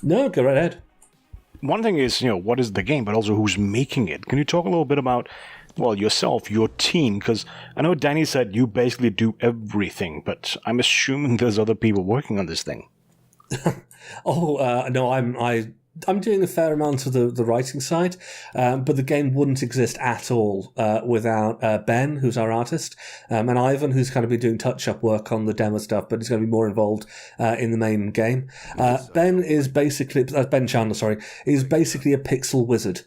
No, go right ahead. One thing is, what is the game, but also who's making it. Can you talk a little bit about, yourself, your team? Because I know Dani said you basically do everything, but I'm assuming there's other people working on this thing. No, I'm doing a fair amount of the writing side, but the game wouldn't exist at all without Ben, who's our artist, and Ivan, who's kind of been doing touch-up work on the demo stuff, but he's going to be more involved in the main game. Ben Chandler, is basically a pixel wizard.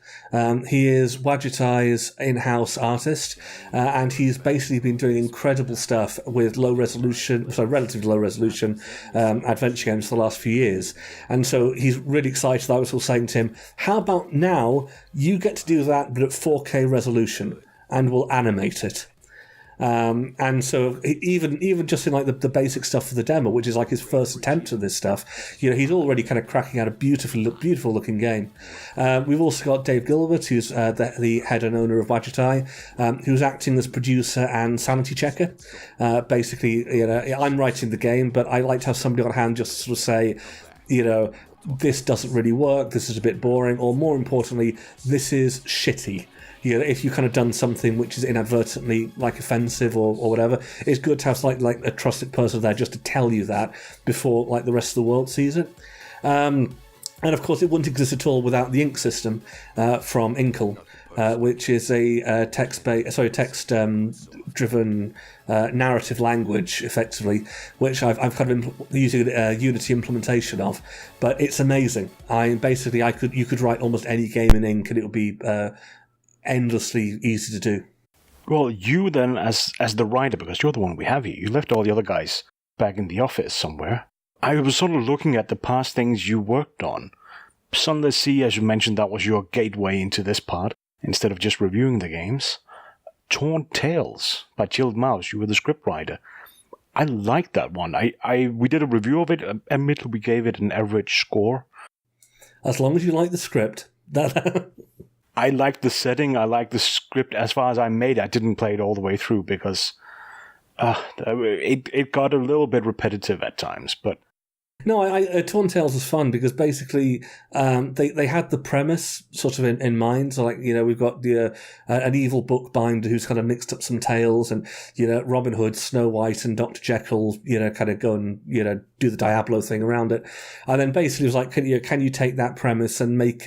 He is Wadgetai's in-house artist, and he's basically been doing incredible stuff with relatively low resolution adventure games for the last few years, and so he's really excited. I was saying to him, how about now you get to do that but at 4K resolution and we'll animate it. And so even just in like the basic stuff for the demo, which is like his first attempt at this stuff, he's already kind of cracking out a beautiful looking game. We've also got Dave Gilbert, who's the head and owner of Wadgetai, who's acting as producer and sanity checker. Basically, I'm writing the game, but I like to have somebody on hand just to sort of say, this doesn't really work, this is a bit boring, or more importantly, this is shitty. If you've kind of done something which is inadvertently like offensive or whatever, it's good to have like a trusted person there just to tell you that before like the rest of the world sees it. And of course, it wouldn't exist at all without the Ink system from Inkle, which is a text-driven narrative language, effectively, which I've kind of using a Unity implementation of. But it's amazing. You could write almost any game in Ink, and it would be endlessly easy to do. Well, you then, as the writer, because you're the one we have here, you left all the other guys back in the office somewhere. I was sort of looking at the past things you worked on. Sunless Sea, as you mentioned, that was your gateway into this part, instead of just reviewing the games. Torn Tales by Chilled Mouse, you were the scriptwriter. I liked that one. We did a review of it. Admittedly, we gave it an average score. As long as you like the script. I liked the setting, I liked the script. As far as I made it, I didn't play it all the way through because it got a little bit repetitive at times, but... No, Torn Tales was fun because basically they had the premise sort of in mind. So, like, we've got an evil bookbinder who's kind of mixed up some tales, and Robin Hood, Snow White, and Dr. Jekyll, kind of go and do the Diablo thing around it. And then basically it was like, can you take that premise and make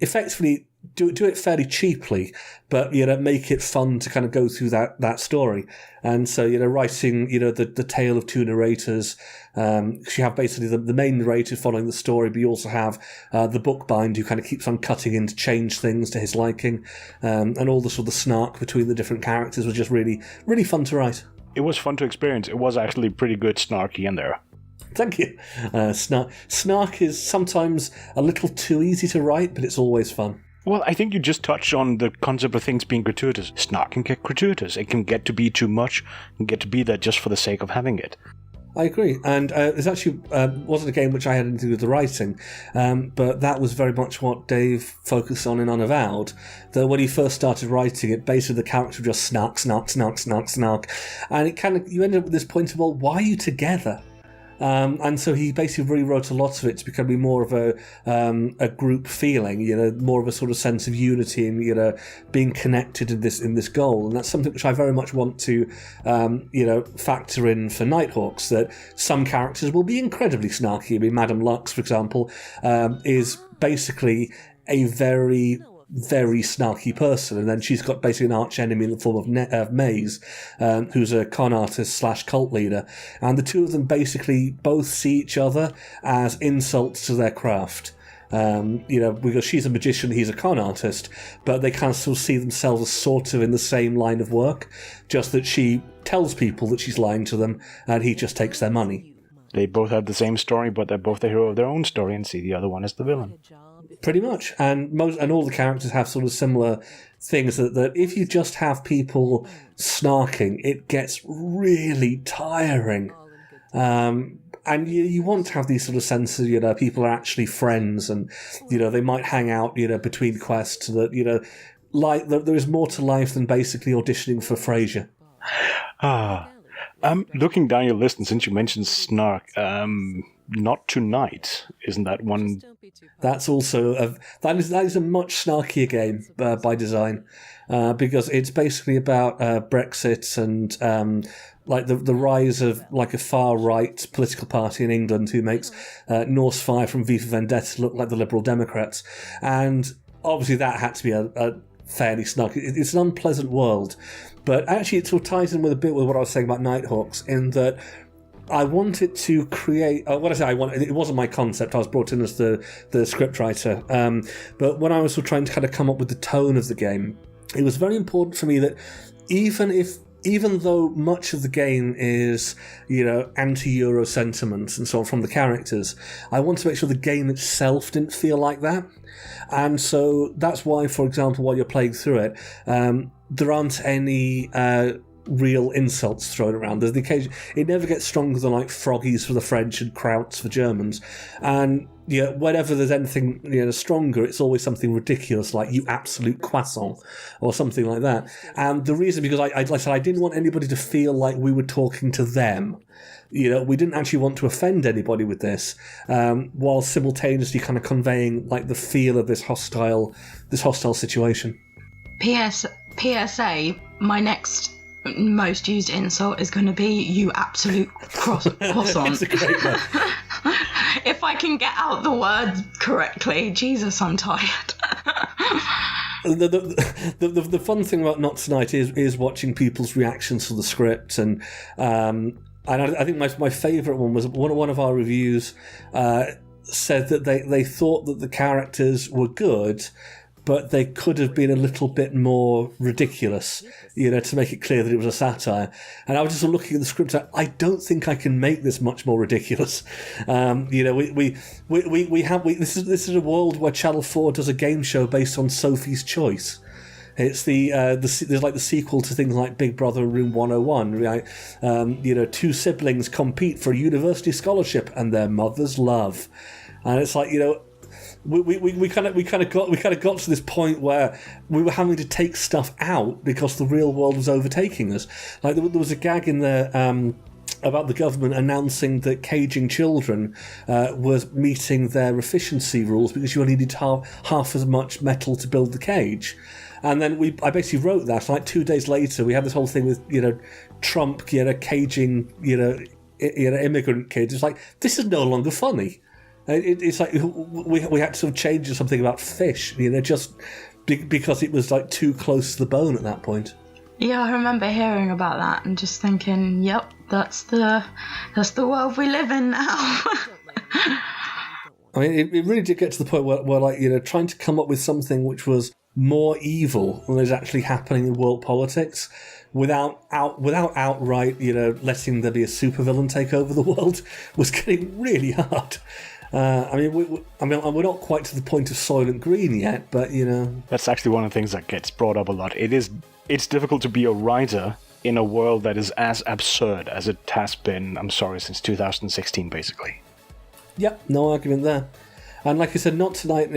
effectively do it fairly cheaply, but make it fun to kind of go through that story. And so writing the tale of two narrators. You have basically the main narrator following the story, but you also have the bookbind who kind of keeps on cutting in to change things to his liking, and all the sort of snark between the different characters was just really, really fun to write. It was fun to experience. It was actually pretty good snarky in there. Thank you. Snark is sometimes a little too easy to write, but it's always fun. Well, I think you just touched on the concept of things being gratuitous. Snark can get gratuitous. It can get to be too much, and get to be there just for the sake of having it. I agree, and it actually wasn't a game which I had anything to do with the writing, but that was very much what Dave focused on in Unavowed, that when he first started writing it, basically the character would just snark, snark, snark, snark, snark, and it kind of, you ended up with this point of, well, why are you together? And so he basically rewrote a lot of it to become more of a group feeling, more of a sort of sense of unity and being connected in this goal. And that's something which I very much want to factor in for Nighthawks. That some characters will be incredibly snarky. I mean, Madame Lux, for example, is basically a very, very snarky person, and then she's got basically an arch enemy in the form of Maze, who's a con artist / cult leader, and the two of them basically both see each other as insults to their craft. Because she's a magician, he's a con artist, but they kind of still see themselves as sort of in the same line of work, just that she tells people that she's lying to them, and he just takes their money. They both have the same story, but they're both the hero of their own story and see the other one as the villain. Pretty much, and all the characters have sort of similar things that if you just have people snarking, it gets really tiring. And you want to have these sort of senses, people are actually friends, and they might hang out, between quests. That there is more to life than basically auditioning for Frasier. Looking down your list, and since you mentioned snark, Not Tonight, isn't that one? That's also that is a much snarkier game by design, because it's basically about Brexit and the rise of a far right political party in England who makes Norse Fire from V for Vendetta look like the Liberal Democrats, and obviously that had to be a fairly snarky. It's an unpleasant world, but actually it sort of ties in with a bit with what I was saying about Nighthawks in that I wanted to create. It wasn't my concept. I was brought in as the scriptwriter. But when I was trying to kind of come up with the tone of the game, it was very important for me that even though much of the game is, anti-Euro sentiments and so on from the characters, I want to make sure the game itself didn't feel like that. And so that's why, for example, while you're playing through it, there aren't any real insults thrown around. There's the occasion. It never gets stronger than froggies for the French and krauts for Germans. And whenever there's anything stronger, it's always something ridiculous like "you absolute croissant" or something like that. And the reason, because like I said, I didn't want anybody to feel like we were talking to them. We didn't actually want to offend anybody with this, while simultaneously kind of conveying the feel of this hostile situation. PSA, my next most used insult is going to be "you absolute croissant." It's a great one. If I can get out the words correctly, Jesus, I'm tired. The fun thing about Not Tonight is watching people's reactions to the script, and I think my favourite one was one of our reviews said that they thought that the characters were good, but they could have been a little bit more ridiculous, to make it clear that it was a satire. And I was just looking at the script, I don't think I can make this much more ridiculous. This is a world where Channel 4 does a game show based on Sophie's Choice. It's there's the sequel to things like Big Brother and Room 101, right? Two siblings compete for a university scholarship and their mother's love, and it's we kind of got to this point where we were having to take stuff out because the real world was overtaking us. There was a gag in there about the government announcing that caging children was meeting their efficiency rules because you only needed half as much metal to build the cage. And then I basically wrote that. 2 days later, we had this whole thing with Trump caging immigrant kids. It's this is no longer funny. It's we had to sort of change something about fish. Just because it was like too close to the bone at that point. Yeah, I remember hearing about that and just thinking, yep, that's the world we live in now. I mean, it really did get to the point where like, you know, trying to come up with something which was more evil than is actually happening in world politics without outright, you know, letting there be a supervillain take over the world was getting really hard. I mean, we're not quite to the point of Soylent Green yet, but, you know... That's actually one of the things that gets brought up a lot. It's difficult to be a writer in a world that is as absurd as it has been, I'm sorry, since 2016, basically. Yep, no argument there. And like I said, not tonight.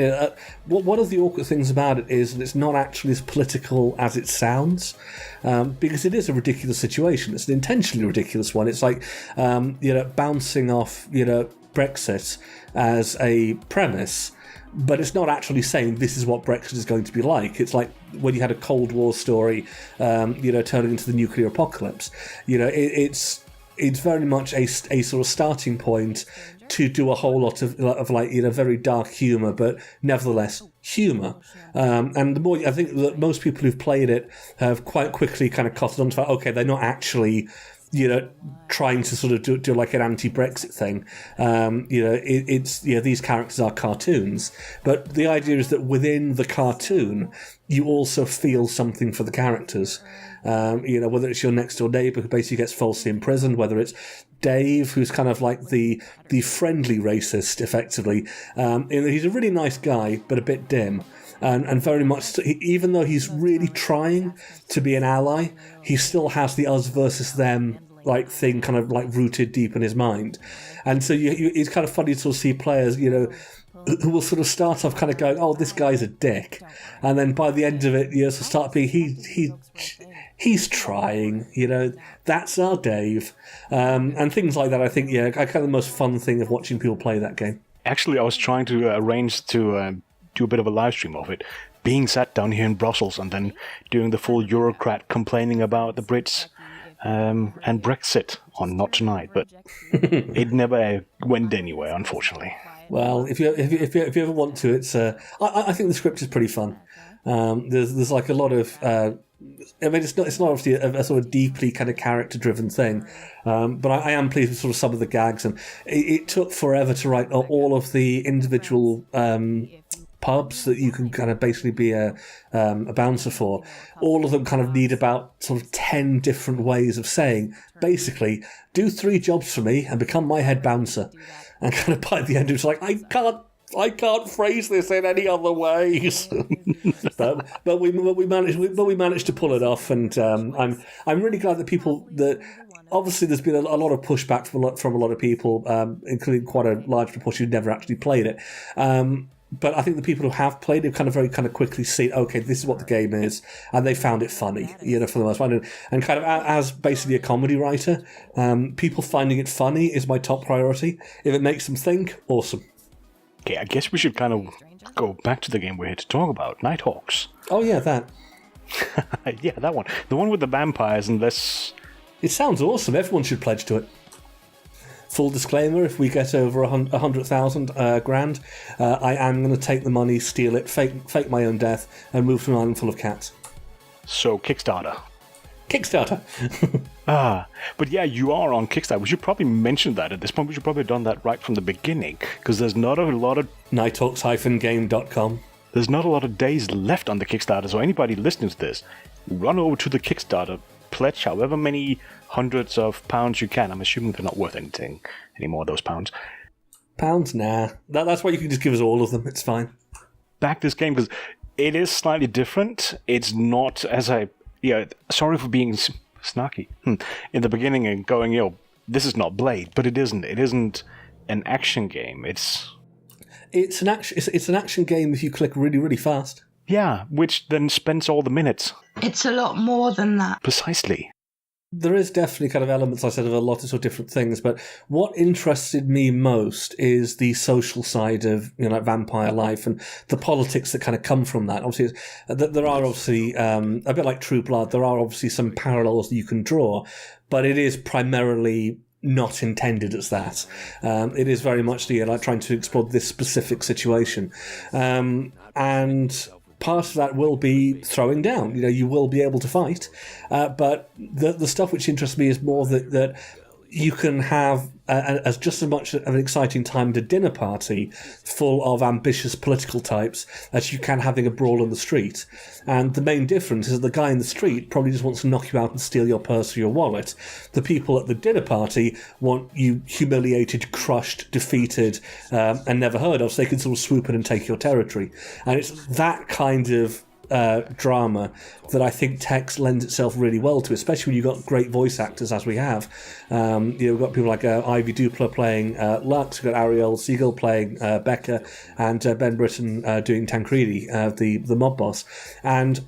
One of the awkward things about it is that it's not actually as political as it sounds, because it is a ridiculous situation. It's an intentionally ridiculous one. It's like, you know, bouncing off, you know, Brexit as a premise, but it's not actually saying this is what Brexit is going to be like. It's like when you had a Cold War story, you know, turning into the nuclear apocalypse. You know, it's very much a sort of starting point to do a whole lot of like, you know, very dark humour, but nevertheless humour. And the more I think that most people who've played it have quite quickly kind of cottoned onto that. Okay, they're not actually, you know, trying to sort of do like an anti-Brexit thing. You know, it's you know, these characters are cartoons, but the idea is that within the cartoon, you also feel something for the characters. You know, whether it's your next door neighbour who basically gets falsely imprisoned, whether it's Dave, who's kind of like the friendly racist, effectively. He's a really nice guy, but a bit dim. And very much, even though he's really trying to be an ally, he still has the us versus them like thing kind of like rooted deep in his mind. And so it's kind of funny to sort of see players, you know, who will sort of start off kind of going, oh, this guy's a dick. And then by the end of it, you know, so start being, he's trying, you know, that's our Dave. And things like that, I think, yeah, kind of the most fun thing of watching people play that game. Actually, I was trying to arrange to do a bit of a live stream of it, being sat down here in Brussels and then doing the full Eurocrat complaining about the Brits and Brexit on Not Tonight, but it never went anywhere, unfortunately. Well, if you ever want to, it's I think the script is pretty fun. There's like a lot of I mean, it's not obviously a sort of deeply kind of character-driven thing, but I am pleased with sort of some of the gags, and it took forever to write all of the individual pubs that you can kind of basically be a bouncer for. All of them kind of need about sort of 10 different ways of saying, basically, do 3 jobs for me and become my head bouncer. And kind of by the end, it's like, I can't phrase this in any other ways. but we managed to pull it off, and I'm really glad that obviously there's been a lot of pushback from a lot of people, including quite a large proportion who never actually played it. But I think the people who have played it kind of very kind of quickly see, okay, this is what the game is, and they found it funny, you know, for the most part. And kind of as basically a comedy writer, people finding it funny is my top priority. If it makes them think, awesome. Okay, I guess we should kind of go back to the game we're here to talk about, Nighthawks. Oh yeah, that. Yeah, that one. The one with the vampires and less... It sounds awesome. Everyone should pledge to it. Full disclaimer, if we get over 100,000 grand, I am going to take the money, steal it, fake my own death, and move to an island full of cats. So, Kickstarter. But yeah, you are on Kickstarter. We should probably mention that at this point. We should probably have done that right from the beginning, because there's not a lot of... Nighthawks-game.com. There's not a lot of days left on the Kickstarter, so anybody listening to this, run over to the Kickstarter, pledge however many hundreds of pounds you can. I'm assuming they're not worth anything anymore, those pounds. Pounds? Nah. That's why you can just give us all of them. It's fine. Back this game, because it is slightly different. It's not, sorry for being snarky in the beginning and going, this is not Blade, but it isn't. It isn't an action game. It's an action game if you click really, really fast. Yeah, which then spends all the minutes. It's a lot more than that. Precisely. There is definitely kind of elements, I said, of a lot of sort of different things, but what interested me most is the social side of, you know, like vampire life and the politics that kind of come from that. Obviously, there are obviously, a bit like True Blood, there are obviously some parallels that you can draw, but it is primarily not intended as that. It is very much like trying to explore this specific situation. And part of that will be throwing down. You will be able to fight, but the stuff which interests me is more that you can have as just as much of an exciting time at a dinner party full of ambitious political types as you can having a brawl on the street. And the main difference is that the guy in the street probably just wants to knock you out and steal your purse or your wallet. The people at the dinner party want you humiliated, crushed, defeated, and never heard of, so they can sort of swoop in and take your territory. And it's that kind of drama that I think text lends itself really well to, especially when you've got great voice actors as we have. We've got people like Ivy Dupler playing Lux, we've got Ariel Siegel playing Becca, and Ben Britton doing Tancredi, the mob boss. And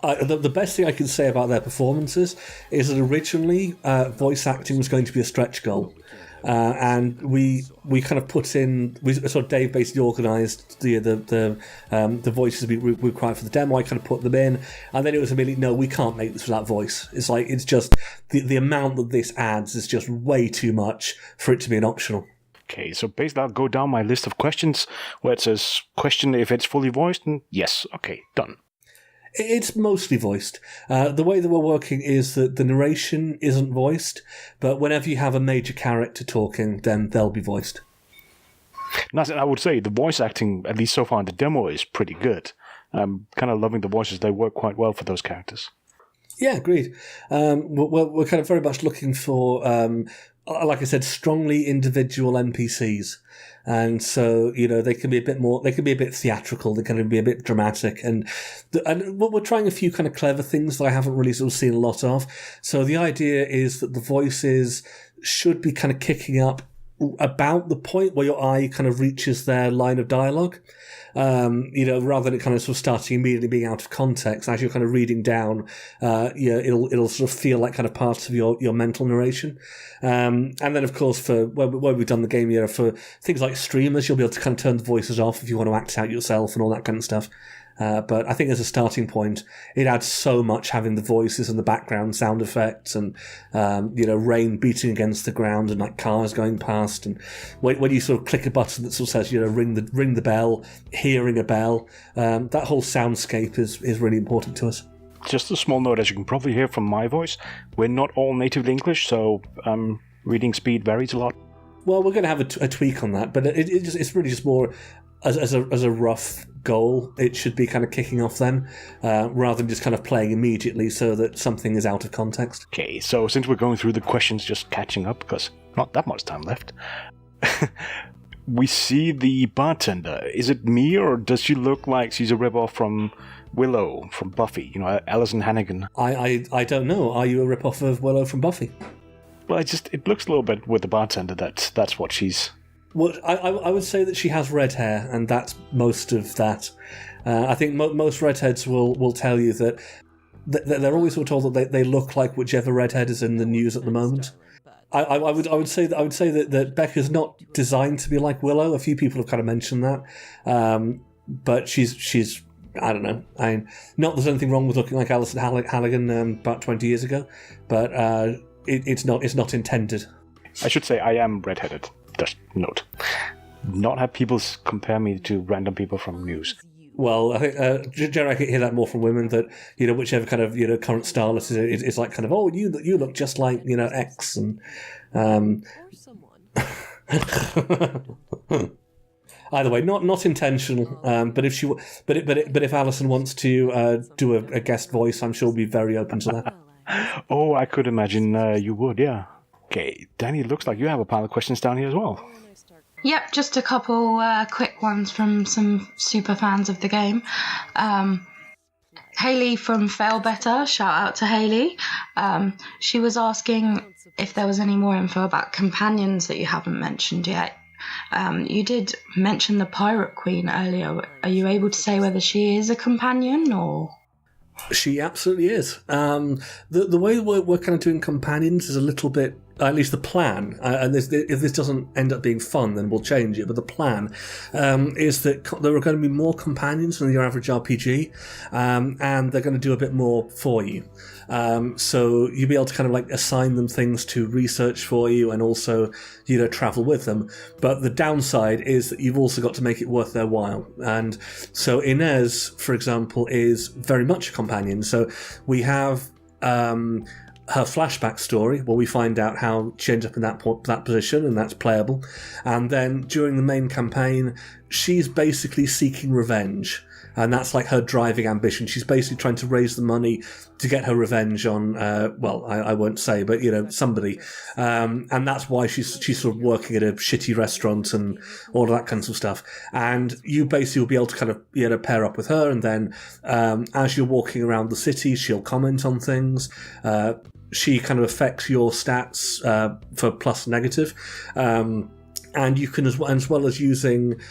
the best thing I can say about their performances is that originally voice acting was going to be a stretch goal. And we kind of put in, Dave basically organised the voices we required for the demo. I kind of put them in, and then it was immediately, no, we can't make this without voice. It's just the amount that this adds is just way too much for it to be an optional. Okay, so basically I'll go down my list of questions where it says question if it's fully voiced, and yes, okay, done. It's mostly voiced. The way that we're working is that the narration isn't voiced, but whenever you have a major character talking, then they'll be voiced. I would say the voice acting, at least so far in the demo, is pretty good. I'm kind of loving the voices. They work quite well for those characters. Yeah, agreed. We're kind of very much looking for, like I said, strongly individual NPCs. And so, they can be a bit more, they can be a bit theatrical, they can be a bit dramatic. And we're trying a few kind of clever things that I haven't really sort of seen a lot of. So the idea is that the voices should be kind of kicking up about the point where your eye kind of reaches their line of dialogue. Rather than it kind of sort of starting immediately being out of context. As you're kind of reading down, it'll sort of feel like kind of parts of your mental narration. And then, of course, for where we've done the game here, for things like streamers, you'll be able to kind of turn the voices off if you want to act out yourself and all that kind of stuff. But I think as a starting point, it adds so much having the voices and the background sound effects and, rain beating against the ground and like cars going past. And when you sort of click a button that sort of says, ring the bell, hearing a bell, that whole soundscape is really important to us. Just a small note, as you can probably hear from my voice, we're not all natively English, so reading speed varies a lot. Well, we're going to have a tweak on that, but it's really just more as a rough goal. It should be kind of kicking off then, rather than just kind of playing immediately so that something is out of context. Okay, so since we're going through the questions, just catching up, because not that much time left, we see the bartender. Is it me, or does she look like she's a ripoff from Willow from Buffy? Alison Hannigan. I don't know. Are you a ripoff of Willow from Buffy? Well, it looks a little bit with the bartender. That's what she's. Well, I would say that she has red hair, and that's most of that. I think most redheads will tell you that they're always told that they look like whichever redhead is in the news at the moment. I would say that Becca's not designed to be like Willow. A few people have kind of mentioned that, but she's I don't know. Not there's anything wrong with looking like Alison Hannigan about 20 years ago, but it's not intended. I should say I am redheaded. Just note. Not have people compare me to random people from news. Well, I think generally I can hear that more from women, that whichever kind of current starlet is like kind of, oh, you look just like X, and either way, not intentional. But if Alison wants to do a guest voice, I'm sure we'll be very open to that. Oh, I could imagine you would, yeah. Okay, Dani, it looks like you have a pile of questions down here as well. Yep, just a couple quick ones from some super fans of the game. Hayley from Fail Better, shout out to Hayley. She was asking if there was any more info about companions that you haven't mentioned yet. You did mention the Pirate Queen earlier. Are you able to say whether she is a companion or...? She absolutely is. The way we're kind of doing companions is a little bit at least the plan, and if this doesn't end up being fun, then we'll change it. But the plan is that there are going to be more companions than your average RPG, and they're going to do a bit more for you. So you'll be able to kind of like assign them things to research for you, and also travel with them. But the downside is that you've also got to make it worth their while. And so Inez, for example, is very much a companion. So we have her flashback story, where we find out how she ends up in that position, and that's playable. And then during the main campaign, she's basically seeking revenge, and that's like her driving ambition. She's basically trying to raise the money to get her revenge on, I won't say, but somebody, and that's why she's sort of working at a shitty restaurant and all of that kinds of stuff. And you basically will be able to kind of pair up with her, and then as you're walking around the city, she'll comment on things. She kind of affects your stats for plus negative, and you can as well as using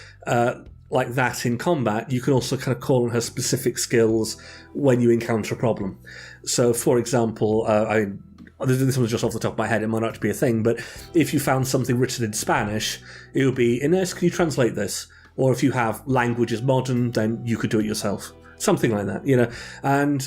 like that in combat, you can also kind of call on her specific skills when you encounter a problem. So, for example, this was just off the top of my head, it might not be a thing, but if you found something written in Spanish, it would be, Inez, can you translate this? Or if you have languages modern, then you could do it yourself. Something like that, And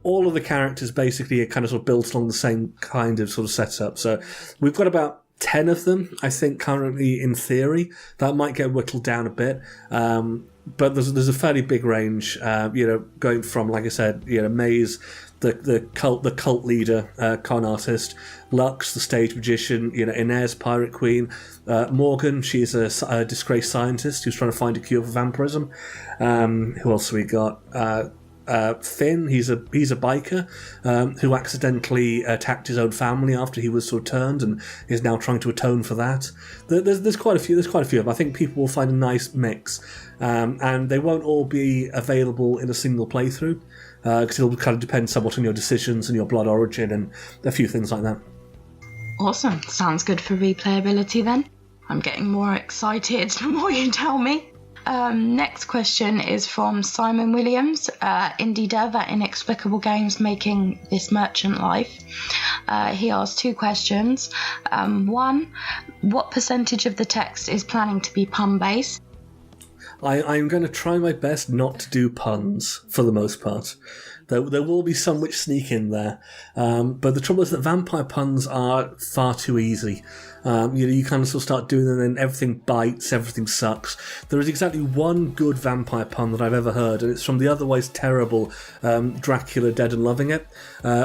all of the characters basically are kind of sort of built along the same kind of sort of setup. So we've got about 10 of them, I think, currently in theory. That might get whittled down a bit. But there's a fairly big range, going from, like I said, Maze, the cult leader, con artist, Lux, the stage magician, Inez, pirate queen, Morgan, she's a disgraced scientist who's trying to find a cure for vampirism. Who else have we got? Finn, he's a biker who accidentally attacked his own family after he was sort of turned, and is now trying to atone for that. There's quite a few. There's quite a few of them. I think people will find a nice mix, and they won't all be available in a single playthrough because it'll kind of depend somewhat on your decisions and your blood origin and a few things like that. Awesome. Sounds good for replayability then. I'm getting more excited the more you tell me. Next question is from Simon Williams, indie dev at Inexplicable Games, making this merchant life. He asked 2 questions. One, what percentage of the text is planning to be pun-based? I'm going to try my best not to do puns for the most part. There will be some which sneak in there. But the trouble is that vampire puns are far too easy. You kind of sort of start doing them and everything bites, everything sucks. There is exactly one good vampire pun that I've ever heard, and it's from the otherwise terrible Dracula Dead and Loving It,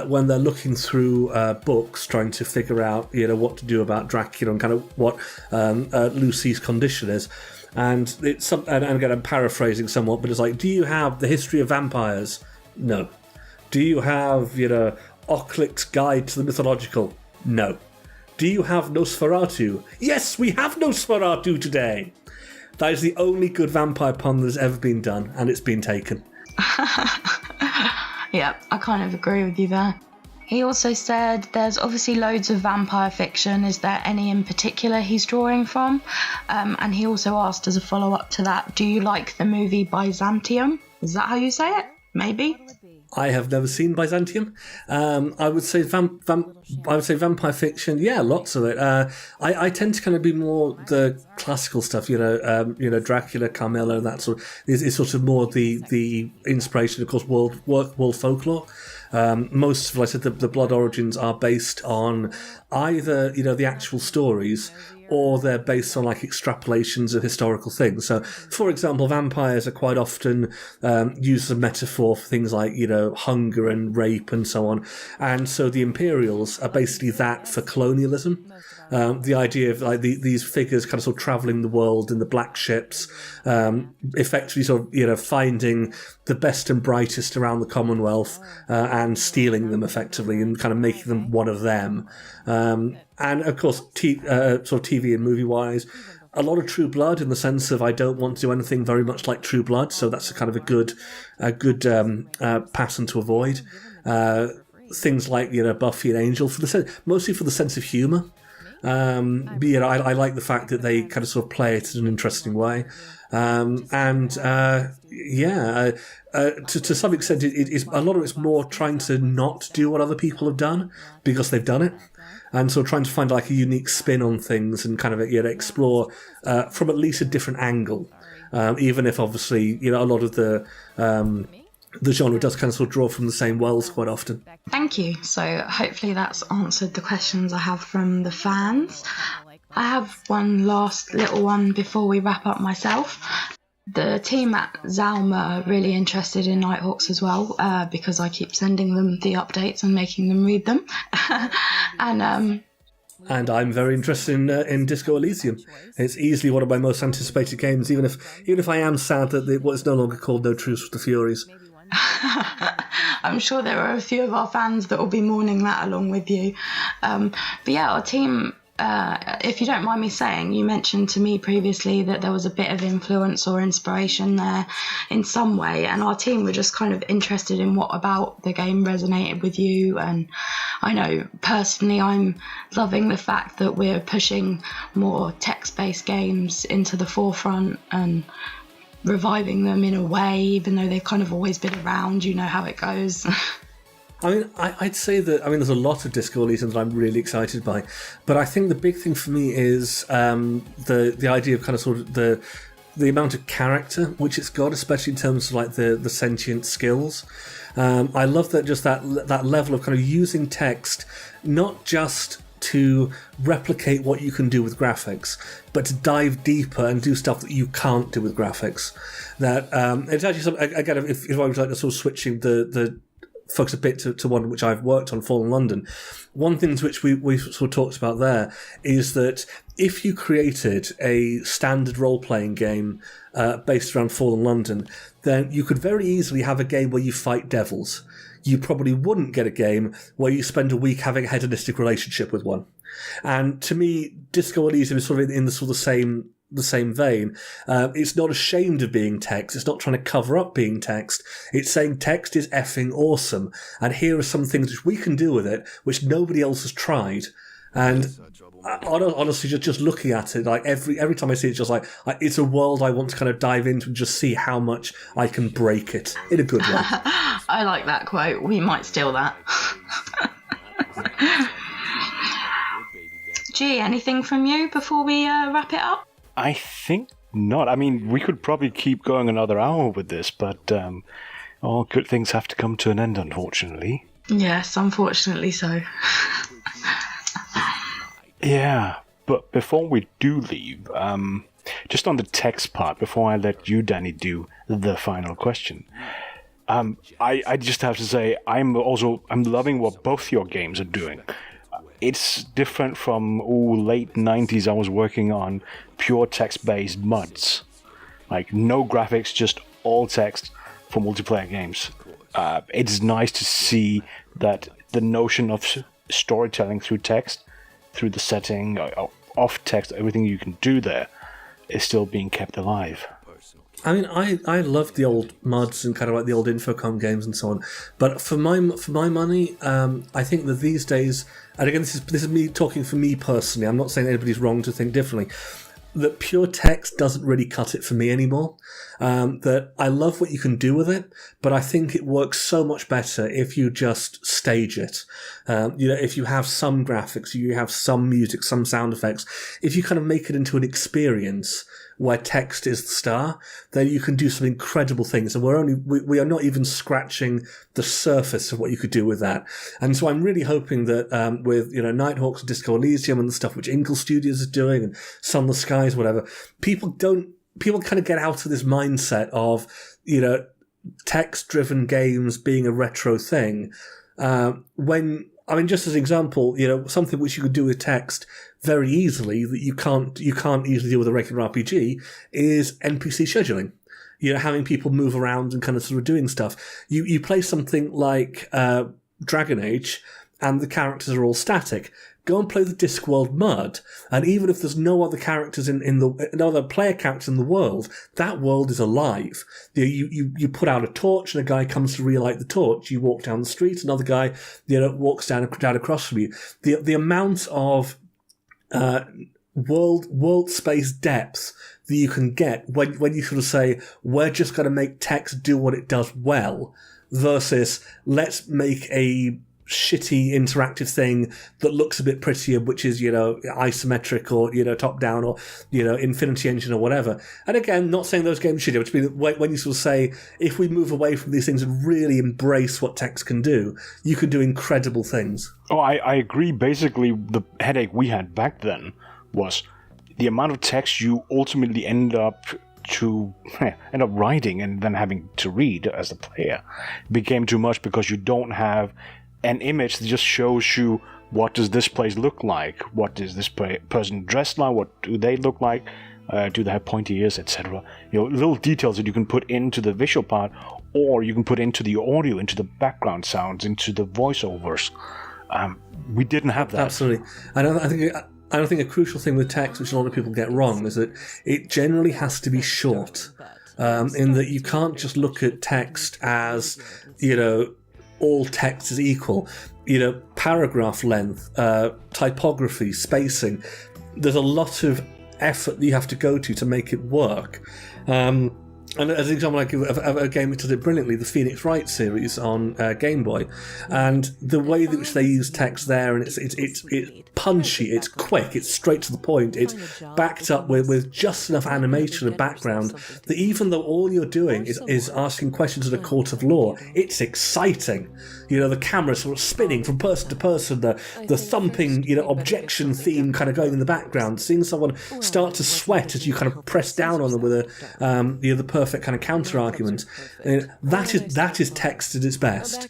when they're looking through books trying to figure out what to do about Dracula and kind of what Lucy's condition is. And it's and again, I'm paraphrasing somewhat, but it's like, do you have the history of vampires? No. Do you have, Ocklick's Guide to the Mythological? No. Do you have Nosferatu? Yes, we have Nosferatu today! That is the only good vampire pun that has ever been done, and it's been taken. Yeah, I kind of agree with you there. He also said there's obviously loads of vampire fiction. Is there any in particular he's drawing from? And he also asked as a follow-up to that, do you like the movie Byzantium? Is that how you say it? Maybe? I have never seen Byzantium. I would say vampire fiction. Yeah, lots of it. I tend to kind of be more the classical stuff. Dracula, Carmilla, that sort of is sort of more the inspiration. Of course, world folklore. Most of, like I said, the blood origins are based on either the actual stories, or they're based on like extrapolations of historical things. So, for example, vampires are quite often used as a metaphor for things like hunger and rape and so on. And so the Imperials are basically that for colonialism. The idea of like these figures kind of sort of travelling the world in the black ships, effectively sort of finding the best and brightest around the Commonwealth and stealing them effectively and kind of making them one of them. And of course, sort of TV and movie wise, a lot of True Blood in the sense of I don't want to do anything very much like True Blood, so that's a kind of a good pattern to avoid. Things like Buffy and Angel mostly for the sense of humour. But I like the fact that they kind of sort of play it in an interesting way, to some extent, a lot of it's more trying to not do what other people have done because they've done it. and sort of trying to find like a unique spin on things and kind of explore from at least a different angle, even if obviously a lot of the genre does kind of sort of draw from the same wells quite often. Thank you. So hopefully that's answered the questions I have from the fans. I have one last little one before we wrap up myself. The team at Zalma are really interested in Nighthawks as well, because I keep sending them the updates and making them read them. And I'm very interested in Disco Elysium. It's easily one of my most anticipated games, even if I am sad that it's no longer called No Truce with the Furies. I'm sure there are a few of our fans that will be mourning that along with you. But yeah, our team, if you don't mind me saying, you mentioned to me previously that there was a bit of influence or inspiration there in some way, and our team were just kind of interested in what about the game resonated with you. And I know personally I'm loving the fact that we're pushing more text-based games into the forefront and reviving them in a way, even though they've kind of always been around. You know how it goes. I mean, I'd say that, there's a lot of Disco Elysium that I'm really excited by, but I think the big thing for me is the idea of kind of sort of the amount of character which it's got, especially in terms of like the sentient skills. I love that, just that level of kind of using text, not just to replicate what you can do with graphics, but to dive deeper and do stuff that you can't do with graphics. That it's actually something, again, if I was like sort of switching the focus a bit to one which I've worked on, Fallen London. One thing which we sort of talked about there is that if you created a standard role-playing game based around Fallen London, then you could very easily have a game where you fight devils. You probably wouldn't get a game where you spend a week having a hedonistic relationship with one. And to me, Disco Elysium is sort of in the sort of the same vein. It's not ashamed of being text. It's not trying to cover up being text. It's saying text is effing awesome, and here are some things which we can do with it, which nobody else has tried. And honestly, just looking at it, like every time I see it, it's just like it's a world I want to kind of dive into and just see how much I can break it in a good way. I like that quote. We might steal that. Gee, anything from you before we wrap it up? I think not. I mean, we could probably keep going another hour with this, but all good things have to come to an end, unfortunately. Yes, unfortunately so. Yeah, but before we do leave, just on the text part, before I let you, Dani, do the final question, I just have to say I'm loving what both your games are doing. It's different from late 90s. I was working on pure text-based MUDs, like no graphics, just all text for multiplayer games. It's nice to see that the notion of storytelling through text, through the setting of text, everything you can do there, is still being kept alive. I mean, I love the old MUDs and kind of like the old Infocom games and so on. But for my money, I think that these days, and again, this is me talking for me personally. I'm not saying anybody's wrong to think differently. That pure text doesn't really cut it for me anymore. That I love what you can do with it, but I think it works so much better if you just stage it. If you have some graphics, you have some music, some sound effects, if you kind of make it into an experience where text is the star, then you can do some incredible things. And we are not even scratching the surface of what you could do with that. And so I'm really hoping that with Nighthawks and Disco Elysium and the stuff which Inkle Studios is doing and Sunless Skies, whatever, people kind of get out of this mindset of text-driven games being a retro thing. Just as an example, something which you could do with text very easily that you can't easily do with a regular RPG is NPC scheduling. Having people move around and kind of sort of doing stuff. You play something like Dragon Age, and the characters are all static. Go and play the Discworld MUD, and even if there's no other characters no other player characters in the world, that world is alive. You put out a torch, and a guy comes to relight the torch. You walk down the street, another guy walks down across from you. The amount of world space depth that you can get when you sort of say, we're just going to make text do what it does well, versus let's make a shitty interactive thing that looks a bit prettier, which is, isometric or, top down or, Infinity Engine or whatever. And again, not saying those games are shitty, which means when you sort of say, if we move away from these things and really embrace what text can do, you can do incredible things. Oh, I agree. Basically, the headache we had back then was the amount of text you ultimately end up writing and then having to read as the player became too much, because you don't have an image that just shows you what does this place look like, what is this person dressed like, what do they look like, do they have pointy ears, etc. Little details that you can put into the visual part, or you can put into the audio, into the background sounds, into the voiceovers. We didn't have that. Absolutely. I don't think a crucial thing with text, which a lot of people get wrong, is that it generally has to be short. In that you can't just look at text as, all text is equal. Paragraph length, typography, spacing. There's a lot of effort that you have to go to make it work. And as an example, I give a game that does it brilliantly, the Phoenix Wright series on Game Boy, and the way in which they use text there, and it's punchy, it's quick, it's straight to the point, it's backed up with just enough animation and background that even though all you're doing is asking questions in a court of law, it's exciting. The camera sort of spinning from person to person, the thumping, objection theme kind of going in the background, seeing someone start to sweat as you kind of press down on them with the perfect kind of counter argument. That is text at its best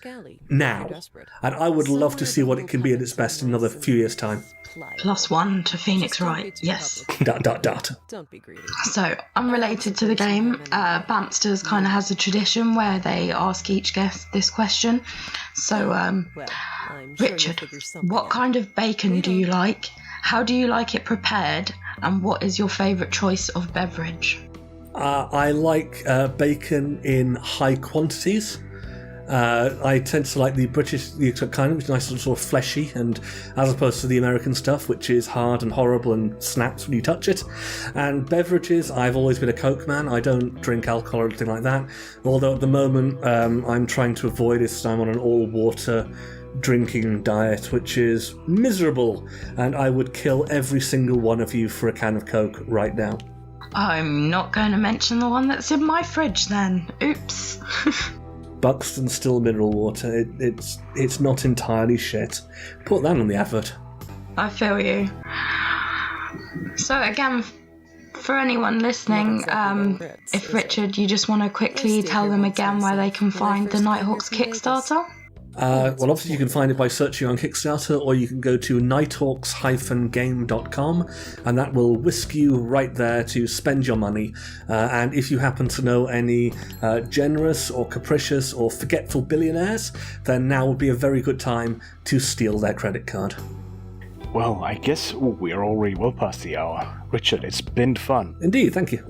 now, and I would love to see what it can be at its best in another few years' time. +1 to Phoenix Wright, yes. ... Don't be greedy. So, unrelated to the game, Bamsters kind of has a tradition where they ask each guest this question. So, Richard, what kind of bacon do you like? How do you like it prepared? And what is your favourite choice of beverage? I like bacon in high quantities. I tend to like the British kind, which is nice and sort of fleshy, and as opposed to the American stuff, which is hard and horrible and snaps when you touch it. And beverages, I've always been a Coke man. I don't drink alcohol or anything like that. Although at the moment, I'm trying to avoid it, so I'm on an all-water drinking diet, which is miserable. And I would kill every single one of you for a can of Coke right now. I'm not going to mention the one that's in my fridge then. Oops. Buxton Still Mineral Water. It's not entirely shit. Put that on the advert. I feel you. So again, for anyone listening, if Richard, you just want to quickly tell them again where they can find the Nighthawks Kickstarter? Well, obviously you can find it by searching on Kickstarter, or you can go to nighthawks-game.com, and that will whisk you right there to spend your money. And if you happen to know any generous or capricious or forgetful billionaires, then now would be a very good time to steal their credit card. Well, I guess we're already well past the hour. Richard, it's been fun. Indeed, thank you.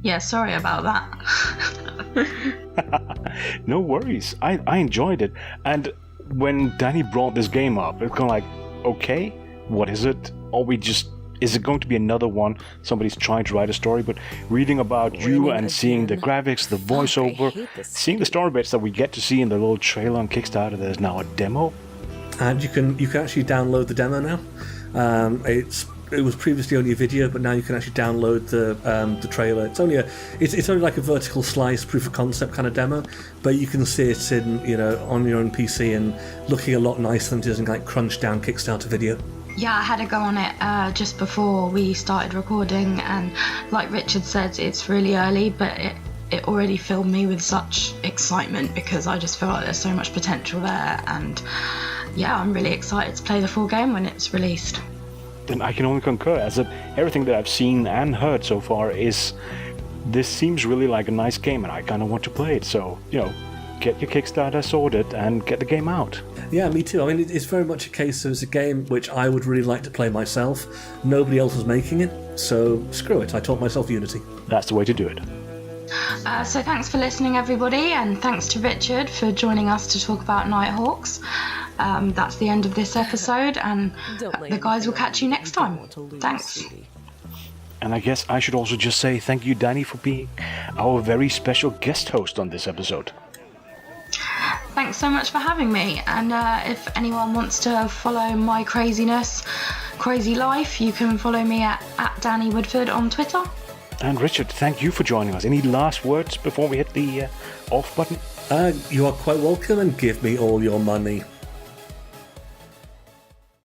Yeah, sorry about that. No worries. I enjoyed it. And when Dani brought this game up, it's kind of like, okay, what is it? Or is it going to be another one? Somebody's trying to write a story, but reading about you and seeing the graphics, the voiceover, seeing the story bits that we get to see in the little trailer on Kickstarter, there's now a demo. And you can actually download the demo now. It was previously only a video, but now you can actually download the trailer. It's only like a vertical slice proof of concept kind of demo, but you can see it in on your own PC and looking a lot nicer than it is in like crunched down Kickstarter video. Yeah, I had a go on it just before we started recording, and like Richard said, it's really early, but it already filled me with such excitement because I just feel like there's so much potential there, and yeah, I'm really excited to play the full game when it's released. Then I can only concur, as everything that I've seen and heard so far is this seems really like a nice game, and I kind of want to play it. So, get your Kickstarter sorted and get the game out. Yeah, me too. I mean, it's very much a case of it's a game which I would really like to play myself. Nobody else is making it, so screw it. I taught myself Unity. That's the way to do it. So thanks for listening, everybody, and thanks to Richard for joining us to talk about Nighthawks. That's the end of this episode, and the guys will catch you next time. Thanks. And I guess I should also just say thank you, Dani, for being our very special guest host on this episode. Thank thanks so much for having me. And if anyone wants to follow my craziness, crazy life, you can follow me at Dani Woodford on Twitter. And Richard, thank you for joining us. Any last words before we hit the off button? You are quite welcome, and give me all your money.